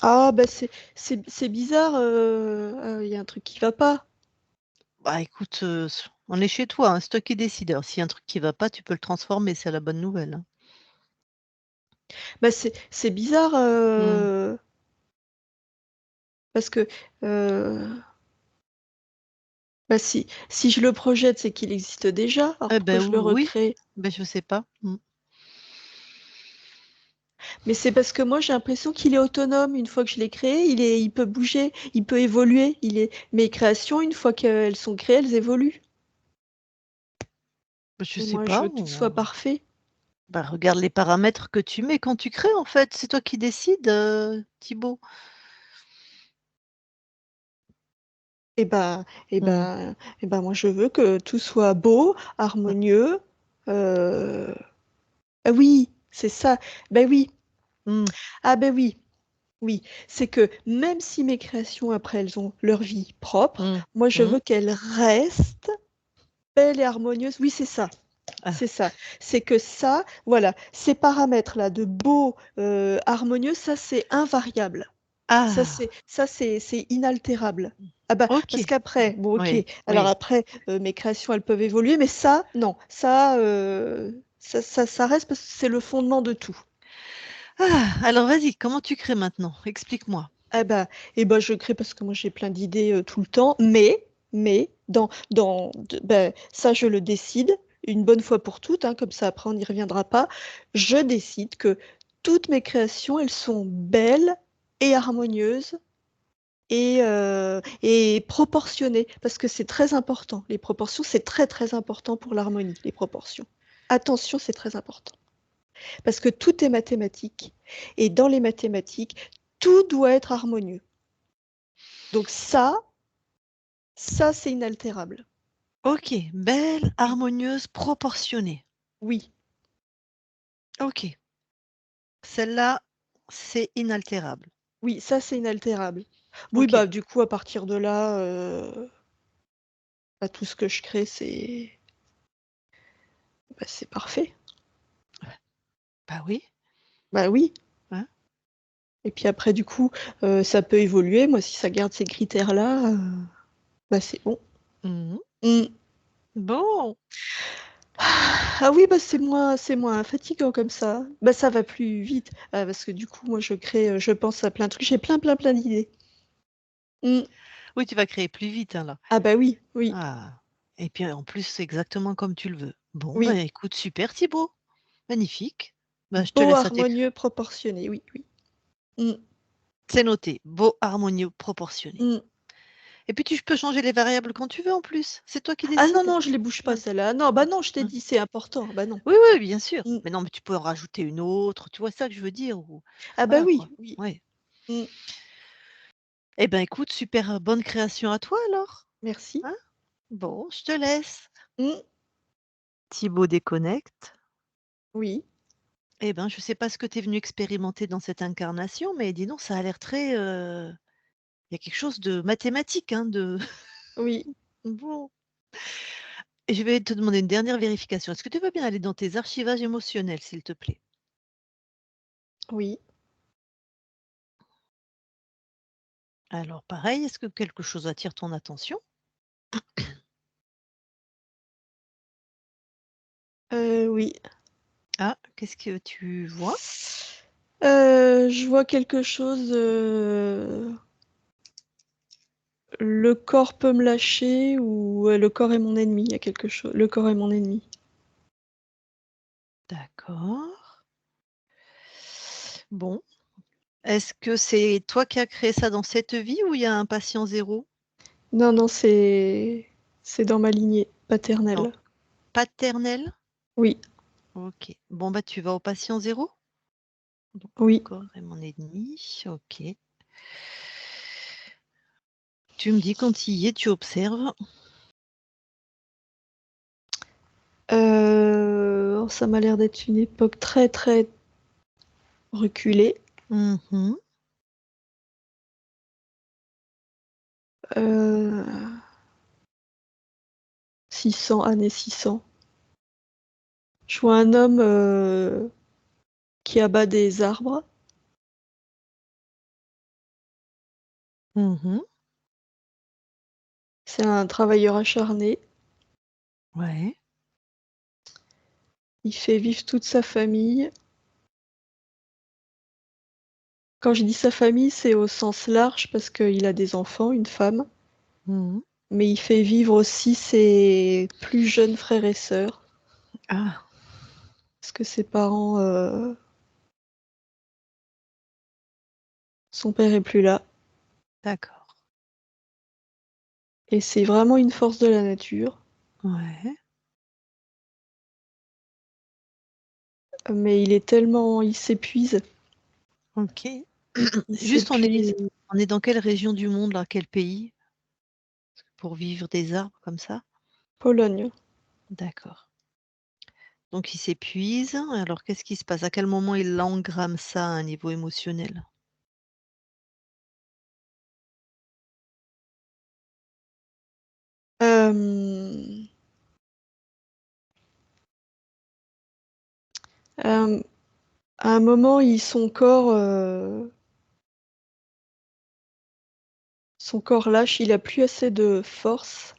Ah, bah c'est bizarre, il y a un truc qui va pas. Bah, écoute, on est chez toi, hein, c'est toi qui décides. Alors s'il y a un truc qui va pas, tu peux le transformer, c'est la bonne nouvelle, hein. Bah c'est bizarre, Mmh. parce que bah si je le projette, c'est qu'il existe déjà. Alors Eh pourquoi beh, je le oui, recrée? ben je sais pas. Mmh. Mais c'est parce que moi j'ai l'impression qu'il est autonome. Une fois que je l'ai créé, il peut bouger, il peut évoluer. Mes créations, une fois qu'elles sont créées, elles évoluent. Bah, je Et sais moi je pas, veux que tout soit parfait. bah, regarde les paramètres que tu mets quand tu crées, en fait. C'est toi qui décides, Thibaut. Et ben, et Mmh. ben, et ben, moi je veux que tout soit beau, harmonieux. euh, Ah oui, c'est ça. Ben oui. Mmh. Ah ben oui. Oui. C'est que même si mes créations après elles ont leur vie propre, Mmh. moi je Mmh. veux qu'elles restent belles et harmonieuses. Oui, c'est ça. Ah. C'est ça. C'est que ça, voilà, ces paramètres-là de beau, harmonieux, ça c'est invariable. Ah! C'est inaltérable. Ah bah, parce OK. qu'après, bon ok, Oui, alors oui. après, mes créations elles peuvent évoluer, mais ça, non, ça reste parce que c'est le fondement de tout. Ah! Alors vas-y, comment tu crées maintenant? Explique-moi. Ah bah, et bah je crée parce que moi j'ai plein d'idées tout le temps, mais ça je le décide une bonne fois pour toutes, hein, comme ça après on n'y reviendra pas. Je décide que toutes mes créations elles sont belles et harmonieuses et proportionnées parce que c'est très important. Les proportions c'est très très important pour l'harmonie, les proportions. Attention, c'est très important parce que tout est mathématique et dans les mathématiques tout doit être harmonieux. Donc ça c'est inaltérable. OK, belle, Oui, harmonieuse, proportionnée. oui, OK. Celle-là, c'est inaltérable. oui, ça c'est inaltérable. Oui, OK. bah du coup à partir de là, bah, tout ce que je crée c'est parfait. Bah oui, Bah oui. hein. Et puis après du coup, ça peut évoluer. Moi, si ça garde ces critères-là, bah c'est bon. Mmh. Mm. Bon. Ah oui, bah c'est moins fatigant comme ça. Bah ça va plus vite. Parce que du coup, moi je crée, je pense à plein de trucs. J'ai plein d'idées. Mm. Oui, tu vas créer plus vite, hein, là. Ah bah oui, oui, Ah, et puis en plus, c'est exactement comme tu le veux. Bon, bah, oui. écoute, super Thibaut, magnifique. Bah, je te Beau, laisse à tes harmonieux, proportionné. Oui, oui. Mm. C'est noté. Beau, harmonieux, proportionné. Mm. Et puis tu peux changer les variables quand tu veux en plus. C'est toi qui Ah non, décides. non, je les bouge pas Ouais. celles-là. Non, bah non, je t'ai Mm. dit, c'est important. Bah non. Oui, oui, bien sûr. Mm. Mais non, mais tu peux en rajouter une autre. Tu vois ça que je veux dire Ah bah voilà oui, quoi. oui. Ouais. Mm. Eh ben écoute, super bonne création à toi alors. Merci. Hein bon, je te laisse. Mm. Thibaut déconnecte. Oui. Eh ben, je sais pas ce que tu es venu expérimenter dans cette incarnation, mais dis donc, ça a l'air très. Il y a quelque chose de mathématique, hein, de. Oui. Bon. Et je vais te demander une dernière vérification. Est-ce que tu veux bien aller dans tes archivages émotionnels, s'il te plaît? Oui. Alors, pareil, est-ce que quelque chose attire ton attention? Oui. Ah, qu'est-ce que tu vois? Je vois quelque chose. Le corps peut me lâcher ou le corps est mon ennemi. Il y a quelque chose. Le corps est mon ennemi. D'accord. Bon. Est-ce que c'est toi qui as créé ça dans cette vie ou il y a un patient zéro? Non, non, c'est dans ma lignée Non. paternelle. Paternel? Oui. Ok. Bon, bah, tu vas au patient zéro? Donc, le Oui. corps est mon ennemi. Ok. Tu me dis quand il y est, tu observes. Ça m'a l'air d'être une époque très, très reculée. Mhm. 600, années 600. Je vois un homme qui abat des arbres. Mhm. C'est un travailleur acharné. Ouais. Il fait vivre toute sa famille. Quand je dis sa famille, c'est au sens large parce qu'il a des enfants, une femme. Mhm. Mais il fait vivre aussi ses plus jeunes frères et sœurs. Ah, Parce que ses parents, son père est plus là. d'accord. Et c'est vraiment une force de la nature. Ouais. Mais il s'épuise. Ok. Il Juste, s'épuise. on est dans quelle région du monde, là? Quel pays? Pour vivre des arbres comme ça? Pologne. D'accord. Donc il s'épuise. Alors qu'est-ce qui se passe? À quel moment il engramme ça à un niveau émotionnel? Euh, euh, à un moment, son corps lâche, il a plus assez de force.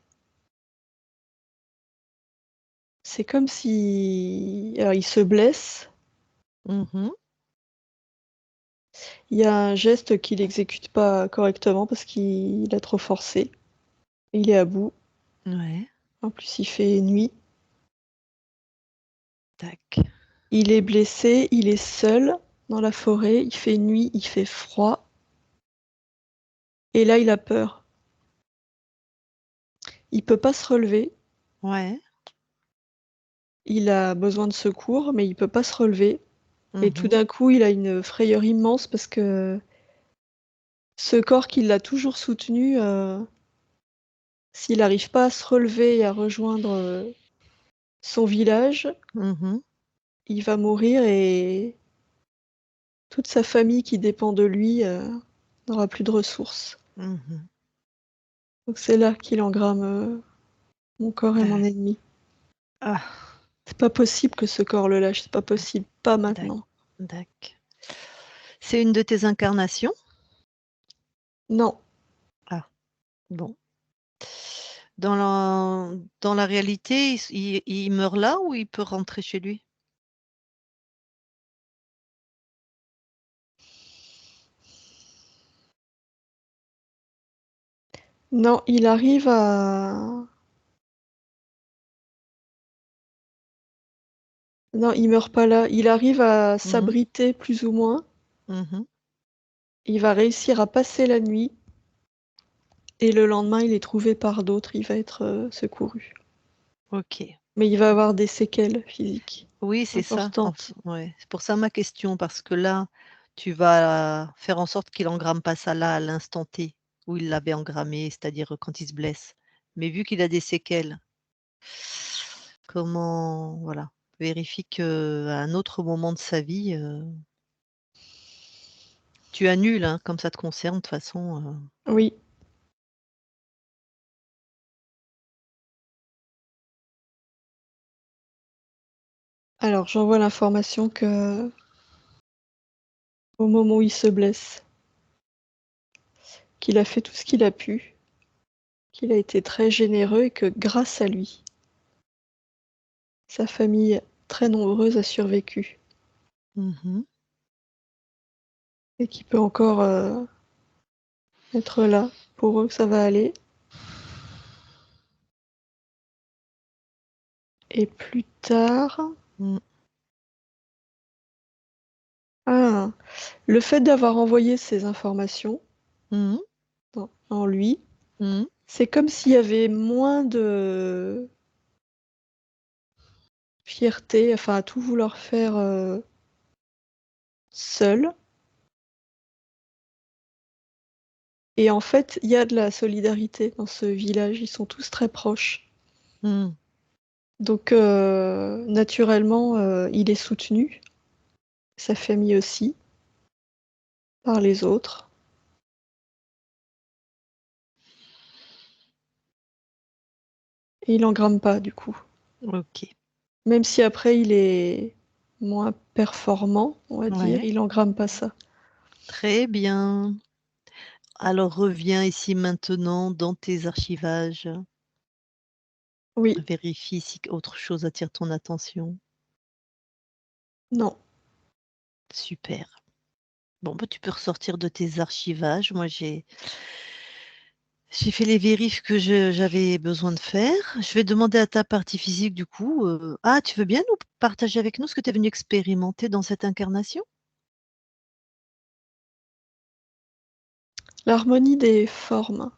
C'est comme si, alors, il se blesse. Mhm. Il y a un geste qu'il exécute pas correctement parce qu'il a trop forcé. Il est à bout. Ouais. En plus, il fait nuit. Tac. Il est blessé, il est seul dans la forêt, il fait nuit, il fait froid. Et là, il a peur. Il peut pas se relever. Ouais. Il a besoin de secours, mais il peut pas se relever. Et tout Mhm. d'un coup, il a une frayeur immense parce que ce corps qui l'a toujours soutenu, s'il n'arrive pas à se relever et à rejoindre son village, Mhm. il va mourir et toute sa famille qui dépend de lui n'aura plus de ressources. Mhm. Donc c'est là qu'il engramme mon corps est mon Tac. ennemi. Ah, C'est pas possible que ce corps le lâche, c'est pas possible, pas tac. maintenant. Tac. C'est une de tes incarnations? Non, Ah, bon. Dans la réalité, il meurt là ou il peut rentrer chez lui? non, il arrive à... Non, il meurt pas là. Il arrive à Mhm. s'abriter plus ou moins. Mhm. il va réussir à passer la nuit et le lendemain, il est trouvé par d'autres, il va être secouru. Ok. Mais il va avoir des séquelles physiques Oui, c'est ça. importantes. Ouais. C'est pour ça ma question, parce que là, tu vas faire en sorte qu'il engramme pas ça là, à l'instant T, où il l'avait engrammé, c'est-à-dire quand il se blesse. Mais vu qu'il a des séquelles, comment, voilà, vérifie qu'à un autre moment de sa vie, tu annules, hein, comme ça te concerne, de toute façon. Oui. Alors, j'envoie l'information que au moment où il se blesse, qu'il a fait tout ce qu'il a pu, qu'il a été très généreux et que grâce à lui, sa famille très nombreuse a survécu Mhm. et qu'il peut encore être là pour eux, que ça va aller. Et plus tard, Mm. ah, le fait d'avoir envoyé ces informations Mhm. en lui, Mhm. c'est comme s'il y avait moins de fierté, enfin à tout vouloir faire seul. Et en fait, il y a de la solidarité dans ce village, ils sont tous très proches. Mm. Donc naturellement, il est soutenu, sa famille aussi, par les autres. Et il engramme pas du coup. Ok. Même si après il est moins performant, on va dire, Ouais. il engramme pas ça. Très bien. Alors reviens ici maintenant dans tes archivages. Oui, Vérifie si autre chose attire ton attention. non. Super. Bon, bah, tu peux ressortir de tes archivages. Moi, j'ai fait les vérifs que j'avais besoin de faire. Je vais demander à ta partie physique du coup. Ah, tu veux bien nous partager avec nous ce que tu es venu expérimenter dans cette incarnation? L'harmonie des formes.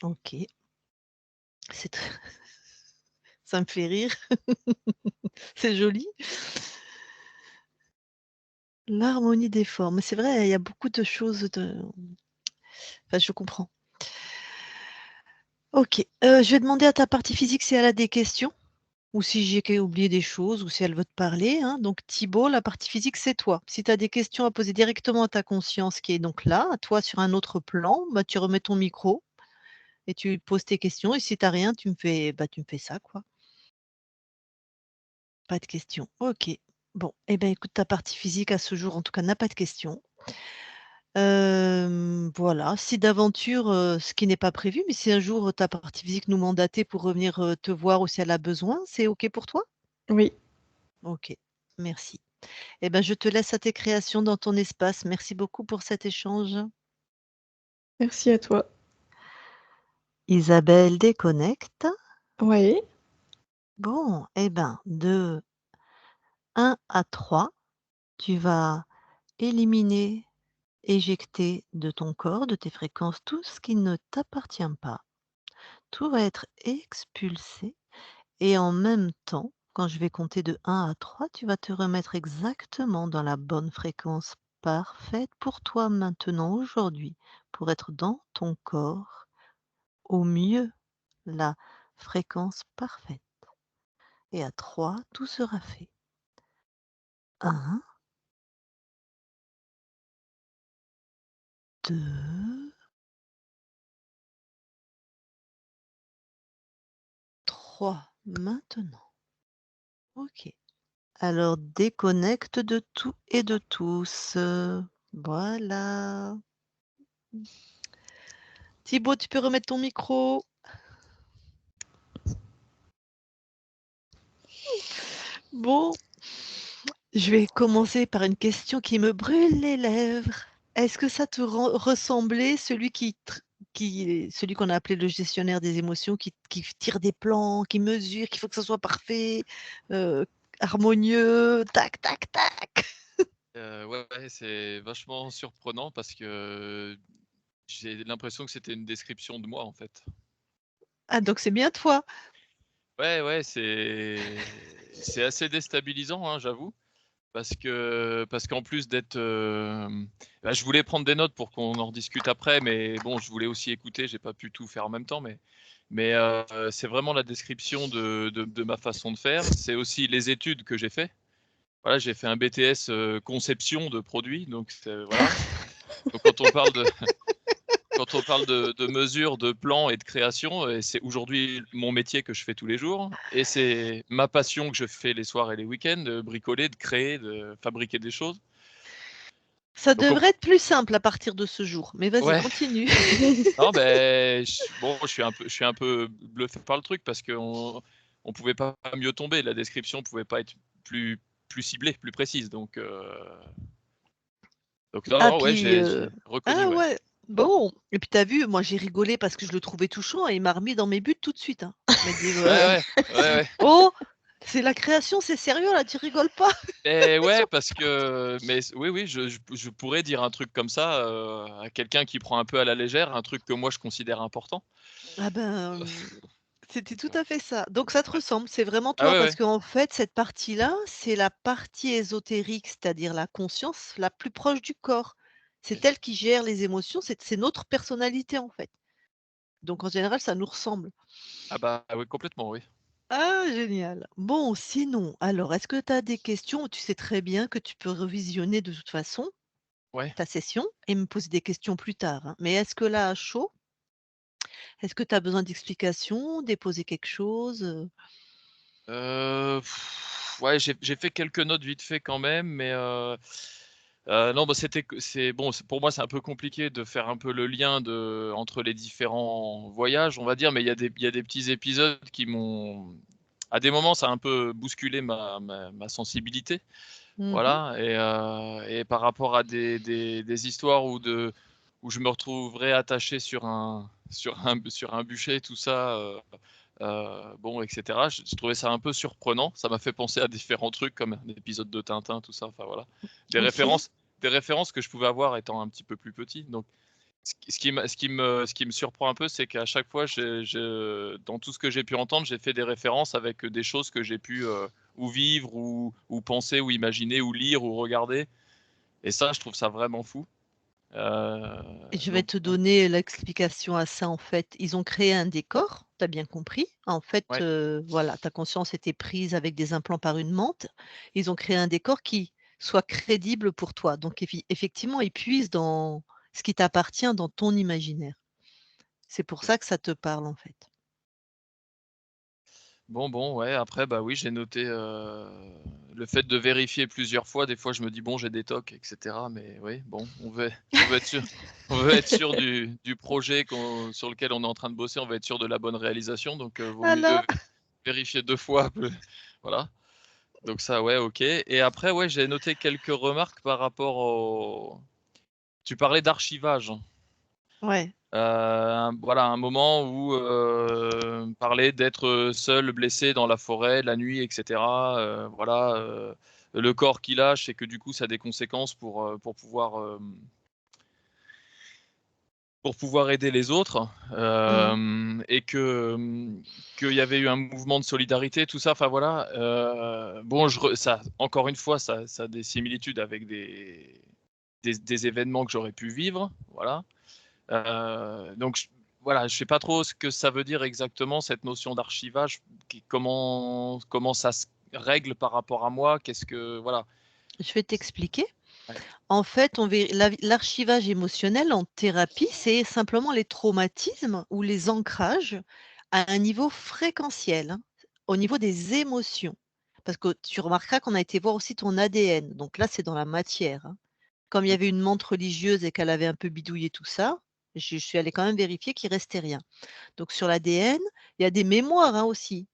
Ok. C'est tr- Ça me fait rire. C'est joli. L'harmonie des formes. C'est vrai, il y a beaucoup de choses de. Enfin, je comprends. Ok. Je vais demander à ta partie physique si elle a des questions ou si j'ai oublié des choses ou si elle veut te parler, hein. Donc Thibaut, la partie physique, c'est toi. Si tu as des questions à poser directement à ta conscience qui est donc là, à toi sur un autre plan, bah, tu remets ton micro et tu poses tes questions. Et si tu n'as rien, tu me fais ça, quoi. Pas de questions. Ok. Bon, eh ben écoute, ta partie physique à ce jour, en tout cas, n'a pas de questions. Voilà, si d'aventure, ce qui n'est pas prévu, mais si un jour ta partie physique nous mandatait pour revenir, te voir ou si elle a besoin, c'est OK pour toi? Oui, OK, merci. Eh ben, je te laisse à tes créations dans ton espace. Merci beaucoup pour cet échange. merci à toi. Isabelle déconnecte. Oui, Bon, eh ben, de 1 à 3, tu vas éliminer, éjecter de ton corps, de tes fréquences, tout ce qui ne t'appartient pas. Tout va être expulsé. Et en même temps, quand je vais compter de 1 à 3, tu vas te remettre exactement dans la bonne fréquence parfaite pour toi maintenant, aujourd'hui, pour être dans ton corps au mieux, la fréquence parfaite. Et à 3, tout sera fait. 1, 2, 3. Maintenant. OK. Alors déconnecte de tout et de tous. Voilà. Thibaut, tu peux remettre ton micro? Bon, je vais commencer par une question qui me brûle les lèvres. Est-ce que ça te ressemblait celui qu'on a appelé le gestionnaire des émotions, qui tire des plans, qui mesure, qu'il faut que ça soit parfait, harmonieux, tac, tac, tac. Ouais, c'est vachement surprenant parce que j'ai l'impression que c'était une description de moi, en fait. Ah, donc c'est bien toi. Ouais, c'est assez déstabilisant, hein, j'avoue, parce qu'en plus d'être, bah, je voulais prendre des notes pour qu'on en rediscute après, mais bon, je voulais aussi écouter, j'ai pas pu tout faire en même temps, mais c'est vraiment la description de ma façon de faire. C'est aussi les études que j'ai fait. Voilà, j'ai fait un BTS, conception de produits, donc voilà. Donc quand on parle de mesures, de plans et de création, c'est aujourd'hui mon métier que je fais tous les jours et c'est ma passion que je fais les soirs et les week-ends, de bricoler, de créer, de fabriquer des choses. Ça Donc devrait être plus simple à partir de ce jour, mais vas-y, ouais, continue. non, ben, bon, je suis un peu bluffé par le truc parce qu'on pouvait pas mieux tomber. La description pouvait pas être plus ciblée, plus précise. Donc Ah non, ouais, puis, j'ai reconnu, ah ouais. ouais, bon et puis tu as vu, moi j'ai rigolé parce que je le trouvais touchant et il m'a remis dans mes buts tout de suite, hein. Il m'a dit: Ouais, ouais. Oh, c'est la création, c'est sérieux là, tu rigoles pas?» Et ouais, parce que oui, je pourrais dire un truc comme ça, à quelqu'un qui prend un peu à la légère, un truc que moi je considère important. Ah ben, c'était tout à fait ça. Donc ça te ressemble, c'est vraiment Ah toi parce ouais. qu'en fait cette partie-là, c'est la partie ésotérique, c'est-à-dire la conscience la plus proche du corps. C'est elle qui gère les émotions, c'est notre personnalité en fait. Donc en général, ça nous ressemble. Ah bah, oui, complètement, oui. Ah génial. Bon, sinon, alors est-ce que tu as des questions? Tu sais très bien que tu peux revisionner de toute façon Ouais. ta session et me poser des questions plus tard, hein. Mais est-ce que là, à chaud, est-ce que tu as besoin d'explications, déposer quelque chose? Heu, ouais, j'ai fait quelques notes vite fait quand même, mais non, bah, c'est bon, pour moi, c'est un peu compliqué de faire un peu le lien entre les différents voyages, on va dire, mais il y a des petits épisodes qui m'ont à des moments, ça a un peu bousculé ma sensibilité. Mmh. Voilà et par rapport à des histoires où je me retrouverais attaché sur un bûcher, tout ça, bon et cetera. Je trouvais ça un peu surprenant. Ça m'a fait penser à différents trucs comme un épisode de Tintin, tout ça, enfin voilà. Des OK. références des références que je pouvais avoir étant un petit peu plus petit. Donc ce qui me surprend un peu, c'est qu'à chaque fois, dans tout ce que j'ai pu entendre, j'ai fait des références avec, des choses que j'ai pu, ou vivre ou penser ou imaginer ou lire ou regarder et ça, je trouve ça vraiment fou. Heu, Et je vais donc te donner l'explication à ça, en fait. Ils ont créé un décor, tu as bien compris. En fait, ouais, voilà, ta conscience était prise avec des implants par une menthe. Ils ont créé un décor qui soit crédible pour toi. Donc effectivement, ils puisent dans ce qui t'appartient, dans ton imaginaire. C'est pour OK. ça que ça te parle, en fait. Bon, ouais, après, bah, oui, j'ai noté, le fait de vérifier plusieurs fois. Des fois, je me dis: «Bon, j'ai des tocs et cetera», mais oui, bon, on veut être sûr on veut être sûr du projet sur lequel on est en train de bosser, on veut être sûr de la bonne réalisation, donc vaut mieux Alors, vérifier 2 fois, voilà. Donc ça, ouais, OK et après, ouais, j'ai noté quelques remarques par rapport au tu parlais d'archivage. ouais. Voilà, un moment où, parlait d'être, seul, blessé dans la forêt, la nuit et cetera, voilà, le corps qui lâche et que du coup ça a des conséquences pour pouvoir aider les autres, Mmh. et qu'il y avait eu un mouvement de solidarité, tout ça, enfin voilà, bon ça encore une fois, ça a des similitudes avec des événements que j'aurais pu vivre, voilà. Donc voilà, je sais pas trop ce que ça veut dire exactement cette notion d'archivage, comment ça se règle par rapport à moi? Qu'est-ce que voilà. Je vais t'expliquer. Ouais, En fait, l'archivage émotionnel en thérapie, c'est simplement les traumatismes ou les ancrages à un niveau fréquentiel, hein, au niveau des émotions. Parce que tu remarqueras qu'on a été voir aussi ton ADN. Donc là, c'est dans la matière, hein. Comme il y mmh, avait une menthe religieuse et qu'elle avait un peu bidouillé tout ça, je suis allée quand même vérifier qu'il restait rien. Donc sur l'ADN, il y a des mémoires, hein, aussi.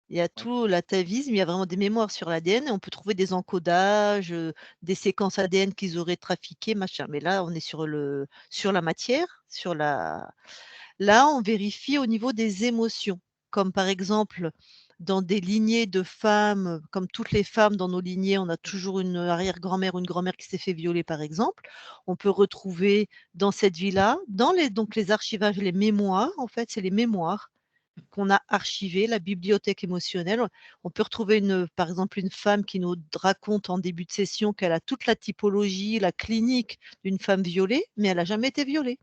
Il y a ouais. tout l'atavisme, il y a vraiment des mémoires sur l'ADN et on peut trouver des encodages, des séquences ADN qu'ils auraient trafiquées, machin. Mais là, on est sur la matière, là, on vérifie au niveau des émotions. comme par exemple dans des lignées de femmes, comme toutes les femmes dans nos lignées, on a toujours une arrière-grand-mère ou une grand-mère qui s'est fait violer, par exemple. On peut retrouver dans cette vie-là, donc les archivages, les mémoires, en fait, c'est les mémoires qu'on a archivées, la bibliothèque émotionnelle. On peut retrouver par exemple, une femme qui nous raconte en début de session qu'elle a toute la typologie, la clinique d'une femme violée, mais elle n'a jamais été violée.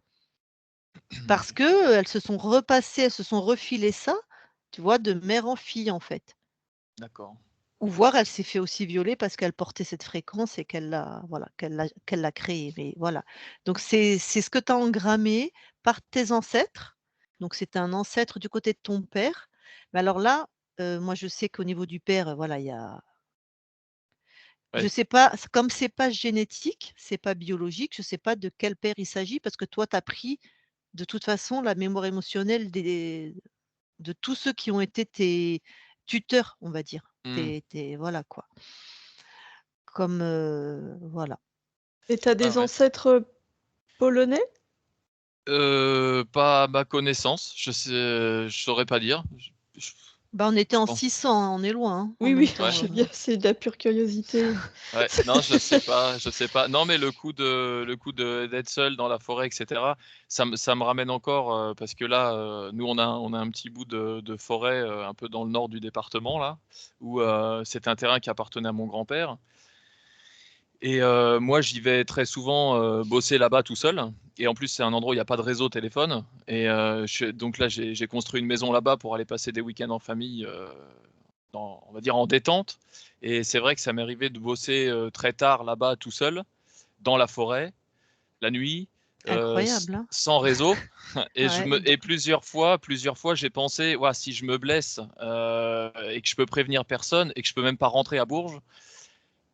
Parce qu'elles se sont repassées, elles se sont refilées ça, tu vois, de mère en fille, en fait. D'accord. Ou voire elle s'est fait aussi violer parce qu'elle portait cette fréquence et qu'elle l'a créée. Mais voilà. Donc c'est ce que tu as engrammé par tes ancêtres. Donc c'est un ancêtre du côté de ton père. Mais alors là, moi je sais qu'au niveau du père, voilà, il y a je Ouais. sais pas, comme c'est pas génétique, c'est pas biologique, je sais pas de quel père il s'agit parce que toi tu as pris de toute façon la mémoire émotionnelle de tous ceux qui ont été tes tuteurs, on va dire. Mmh. Voilà quoi. Comme, voilà. Et tu as Ouais, des ouais. ancêtres polonais? Pas à ma connaissance, je saurais pas dire. Je Bah, on était je en pense 600, hein, on est loin, hein, en Oui, même oui, ouais, temps, je sais bien, c'est de la pure curiosité. ouais. Non, je sais pas. Non, mais le coup d'être seul dans la forêt et cetera, ça me ramène encore, parce que là, nous on a un petit bout de forêt, un peu dans le nord du département là, où, c'est un terrain qui appartenait à mon grand-père. Et moi, j'y vais très souvent, bosser là-bas tout seul et en plus, c'est un endroit où il y a pas de réseau téléphone et donc là, j'ai construit une maison là-bas pour aller passer des week-ends en famille, on va dire en détente et c'est vrai que ça m'est arrivé de bosser, très tard là-bas tout seul, dans la forêt, la nuit, incroyable, hein? sans réseau et Ouais, plusieurs fois, j'ai pensé: «Ouah, si je me blesse, et que je peux prévenir personne et que je peux même pas rentrer à Bourges,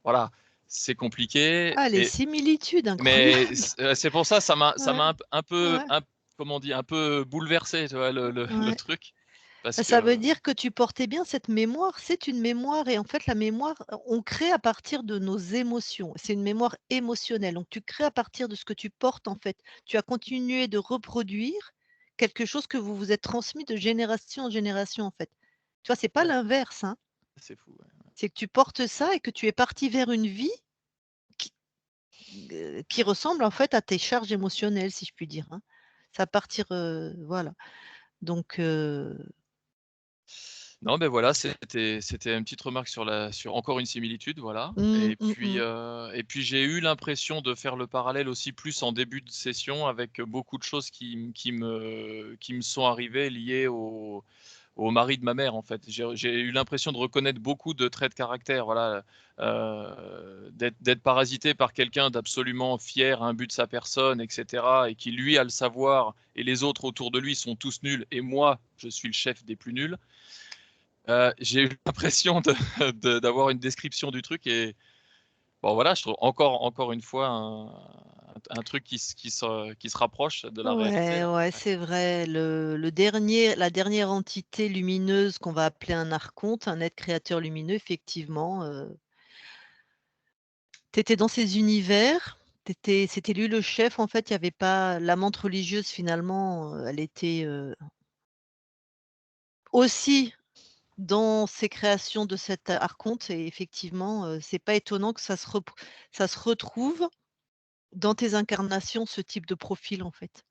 voilà, c'est compliqué» ah, les et similitudes mais incroyables! c'est pour ça, ça Ouais, m'a un peu ouais, comment on dit? Un peu bouleversé, tu vois? Le ouais. truc parce Bah, ça veut que dire que tu portais bien cette mémoire. C'est une mémoire et en fait, la mémoire, on crée à partir de nos émotions. C'est une mémoire émotionnelle. Donc tu crées à partir de ce que tu portes, en fait. Tu as continué de reproduire quelque chose que vous vous êtes transmis de génération en génération, en fait. Tu vois, c'est pas ouais, l'inverse, hein. c'est fou, ouais. C'est que tu portes ça et que tu es parti vers une vie qui qui ressemble, en fait, à tes charges émotionnelles, si je puis dire, hein. C'est à partir, voilà. Donc Non, beh, voilà, c'était une petite remarque sur encore une similitude, voilà mmh, mmh mh. et puis j'ai eu l'impression de faire le parallèle aussi plus en début de session avec, beaucoup de choses qui me sont arrivées liées au mari de ma mère, en fait. J'ai eu l'impression de reconnaître beaucoup de traits de caractère, voilà, d'être parasité par quelqu'un d'absolument fier, imbu de sa personne et cetera et qui lui a le savoir et les autres autour de lui sont tous nuls et moi, je suis le chef des plus nuls. J'ai eu l'impression d'avoir une description du truc et bon voilà, je trouve encore une fois un truc qui se rapproche de la réalité Ouais, là. ouais, Ouais. c'est vrai. La dernière entité lumineuse qu'on va appeler un archonte, un être créateur lumineux, effectivement, tu étais dans ces univers, c'était lui le chef, en fait, il y avait pas la menthe religieuse finalement, elle était, aussi dans ces créations de cet archonte et effectivement, c'est pas étonnant que ça se retrouve dans tes incarnations, ce type de profil, en fait.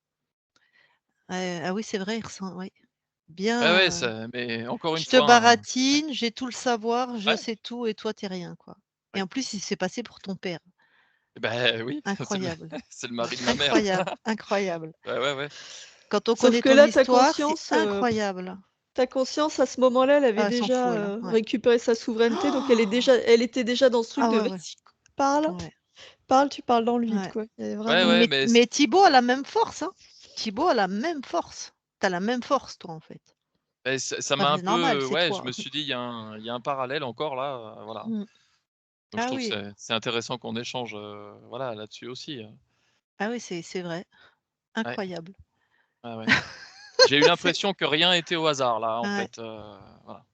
Ah oui, c'est vrai, il ressent oui. Ouais, ouais, Bien, ça mais encore une je te fois, un ouais. baratine, j'ai tout le savoir, je Ouais, sais tout et toi tu es rien, quoi. Et ouais. en plus, il s'est passé pour ton père. Bah, oui, Incroyable, c'est le mari de ma mère. incroyable, incroyable. Ouais, ouais, ouais. Quand on Sauf connaît que ton là, ta histoire, c'est conscience, incroyable. ta conscience, à ce moment-là, elle avait Ah, elles sont déjà, folles, hein, ouais. récupéré sa souveraineté, donc Oh! elle était déjà dans ce truc Ah de: ouais, ouais, «Vas-y, parle, ouais, parle, tu parles dans le vide», ouais. quoi. Il y avait Ouais, ouais, vraiment Mais Thibaut a la même force, hein. Thibaut a la même force. Tu as la même force toi, en fait. beh, ça Bah, m'a un c'est normal, peu c'est ouais, je toi. me suis dit: il y a un parallèle encore là, voilà». Mmh. Donc je Ah trouve que oui, c'est intéressant qu'on échange, voilà, là-dessus aussi. ah oui, c'est vrai, Ouais, incroyable. ouais, ouais. J'ai eu C'est l'impression que rien était au hasard là, en ouais. fait, voilà.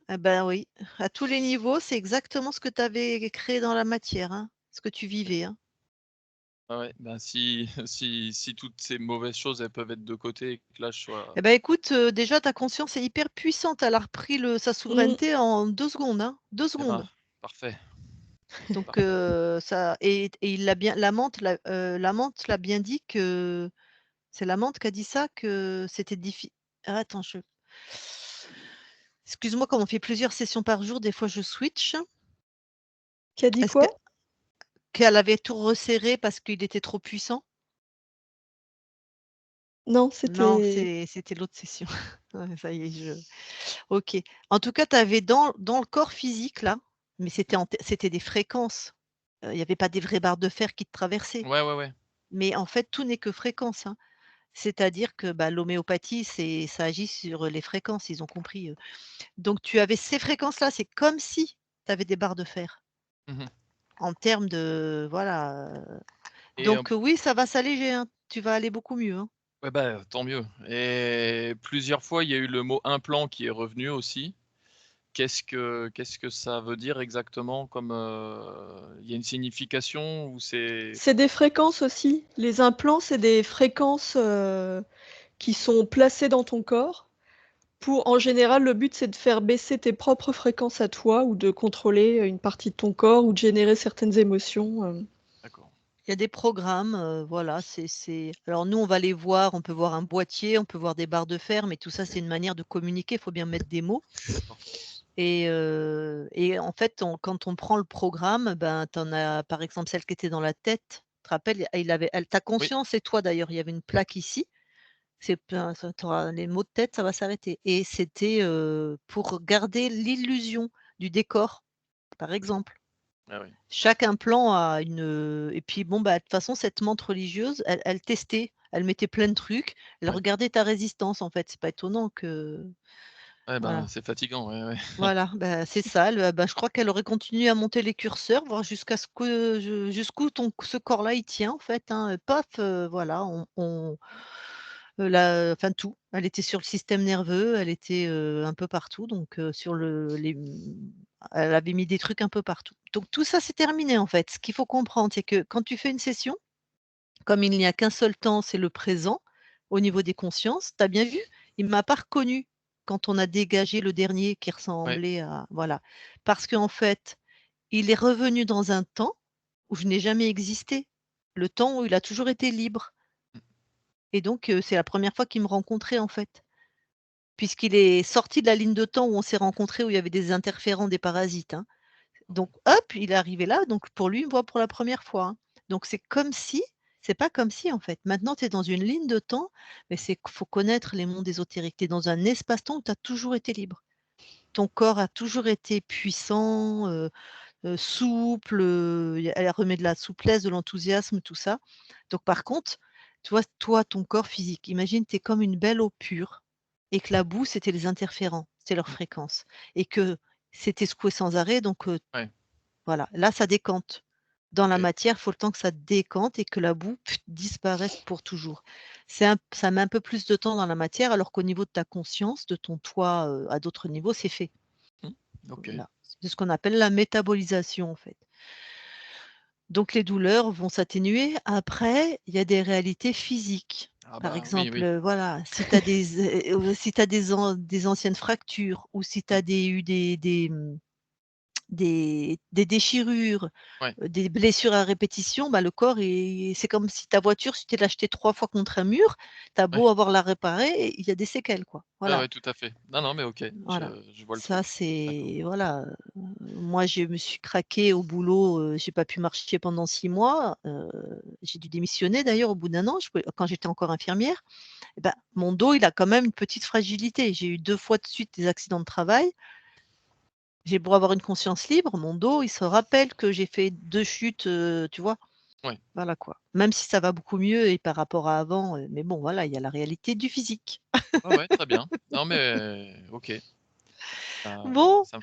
Ah ben oui, à tous les niveaux, c'est exactement ce que tu avais créé dans la matière, hein, ce que tu vivais, hein. Ouais, ben si toutes ces mauvaises choses, elles peuvent être de côté et que là je sois Eh ben, écoute, déjà ta conscience est hyper puissante. Elle a repris sa Mmh. souveraineté en 2 secondes, hein, 2 eh ben, secondes. parfait, Donc parfait. ça et il l'a bien la menthe l'a bien dit que c'est la menthe qui a dit ça, que c'était attends, excuse-moi, comme on fait plusieurs sessions par jour, des fois je switch. Qui a dit Est-ce que quoi? qu'elle avait tout resserré parce qu'il était trop puissant? Non, Non, c'était c'était l'autre session. Ouais, ça y est, OK. En tout cas, tu avais dans le corps physique là, mais c'était des fréquences. Il y avait pas des vraies barres de fer qui te traversaient. Ouais, ouais, ouais. Mais en fait, tout n'est que fréquence, hein. C'est-à-dire que, bah, l'homéopathie, ça agit sur les fréquences, ils ont compris, eux. Donc tu avais ces fréquences-là, c'est comme si tu avais des barres de fer Mmh en termes de voilà, et donc oui, ça va s'alléger, hein. Tu vas aller beaucoup mieux, hein. ouais, bah, tant mieux et plusieurs fois, il y a eu le mot implant qui est revenu aussi. Qu'est-ce que ça veut dire exactement comme, il y a une signification ou c'est c'est des fréquences aussi. Les implants, c'est des fréquences, qui sont placées dans ton corps pour en général, le but, c'est de faire baisser tes propres fréquences à toi ou de contrôler, une partie de ton corps ou de générer certaines émotions, d'accord. Il y a des programmes, voilà, alors nous, on va les voir, on peut voir un boîtier, on peut voir des barres de fer, mais tout ça, c'est une manière de communiquer, il faut bien mettre des mots D'accord. et en fait, quand on prend le programme, ben, tu en as, par exemple, celle qui était dans la tête, tu te rappelles? Il avait elle ta Oui, conscience et toi, d'ailleurs, il y avait une plaque ici, c'est plein ça tu les maux de tête, ça va s'arrêter et c'était, pour garder l'illusion du décor, par exemple. ah oui. Chaque implant a et puis bon, bah, de toute façon, cette menthe religieuse, elle testait, elle mettait plein de trucs, elle Ouais. regardait ta résistance, en fait. C'est pas étonnant Ouais, ben, voilà. c'est fatigant, ouais, ouais. Voilà, bah, c'est ça, bah, je crois qu'elle aurait continué à monter les curseurs, voir jusqu'à ce que jusqu'où ce corps-là, il tient, en fait, hein, paf, voilà, enfin tout. Elle était sur le système nerveux, elle était, un peu partout, donc sur elle avait mis des trucs un peu partout. Donc tout ça, c'est terminé, en fait. Ce qu'il faut comprendre, c'est que quand tu fais une session, comme il n'y a qu'un seul temps, c'est le présent, au niveau des consciences, tu as bien vu? Il m'a pas reconnue quand on a dégagé le dernier qui Ouais. ressemblait à voilà. Parce qu'en fait, il est revenu dans un temps où je n'ai jamais existé. Le temps où il a toujours été libre Mmh. et donc c'est la première fois qu'il me rencontrait, en fait. Puisqu'il est sorti de la ligne de temps où on s'est rencontrés, où il y avait des interférents, des parasites, hein. Donc hop, il est arrivé là, donc pour lui, il me voit pour la première fois, hein. Donc c'est pas comme si, en fait. Maintenant, tu es dans une ligne de temps, mais faut connaître les mondes ésotériques. Tu es dans un espace-temps où tu as toujours été libre. Ton corps a toujours été puissant, souple, elle remet de la souplesse, de l'enthousiasme, tout ça. Donc par contre, tu vois, toi, ton corps physique, imagine, tu es comme une belle eau pure et que la boue, c'était les interférents, c'était leur Mmh. fréquence et que c'était secoué sans arrêt donc Ouais, voilà, là, ça décante. Dans la OK. matière, il faut le temps que ça décante et que la boue disparaisse pour toujours. Ça met un peu plus de temps dans la matière alors qu'au niveau de ta conscience, de ton toi, à d'autres niveaux, c'est fait. Mmh. OK. Voilà, c'est ce qu'on appelle la métabolisation, en fait. Donc les douleurs vont s'atténuer. Après, il y a des réalités physiques. Ah Par bah, oui, exemple, oui. voilà, si tu as si tu des anciennes fractures ou si tu Mmh. as eu des déchirures, Ouais. des blessures à répétition, bah, le corps c'est comme si ta voiture, si tu l'as achetée 3 fois contre un mur, tu as Ouais. beau avoir la réparée, il y a des séquelles, quoi. Ouais, Voilà, ouais, tout à fait. Non, non, mais OK, voilà. je vois le Ça, truc. D'accord. c'est voilà, moi, je me suis craquée au boulot, j'ai pas pu marcher pendant 6 mois, j'ai dû démissionner d'ailleurs au bout d'1 an, quand j'étais encore infirmière. Et bah, mon dos, il a quand même une petite fragilité. J'ai eu 2 fois de suite des accidents de travail. J'ai beau avoir une conscience libre, mon dos, il se rappelle que j'ai fait 2 chutes, tu vois? Ouais. Voilà quoi. Même si ça va beaucoup mieux et par rapport à avant, mais bon voilà, il y a la réalité du physique. Ouais, ouais, très bien. Non, mais OK. Bon, Ça me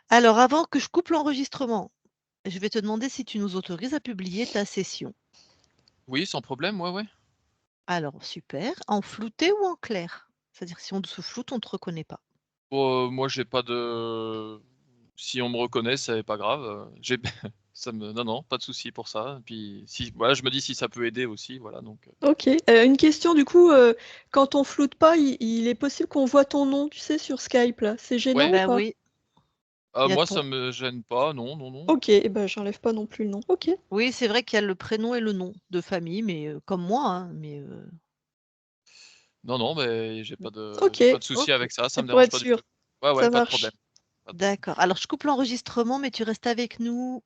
alors avant que je coupe l'enregistrement, je vais te demander si tu nous autorises à publier ta session. oui, sans problème, ouais, ouais. Alors super, en flouté ou en clair? C'est-à-dire si on se floute, on ne te reconnaît pas. Moi, j'ai pas de si on me reconnaît, c'est pas grave, j'ai Non, pas de souci pour ça. Puis voilà, je me dis si ça peut aider aussi, voilà. Donc. Ok. Une question du coup, quand on floute pas, il est possible qu'on voit ton nom, tu sais, sur Skype là. C'est gênant ou Bah pas? oui, il y a Moi, ton. ça me gêne pas, non. Ok, et ben j'enlève pas non plus le nom. Ok. Oui, c'est vrai qu'il y a le prénom et le nom de famille, mais comme moi, hein, mais Non, mais j'ai Ok. pas de souci avec ça, ça C'est me pour dérange être pas du sûr. tout. Ouais, Ça pas de problème. marche. Pas de problème. d'accord. Alors je coupe l'enregistrement, mais tu restes avec nous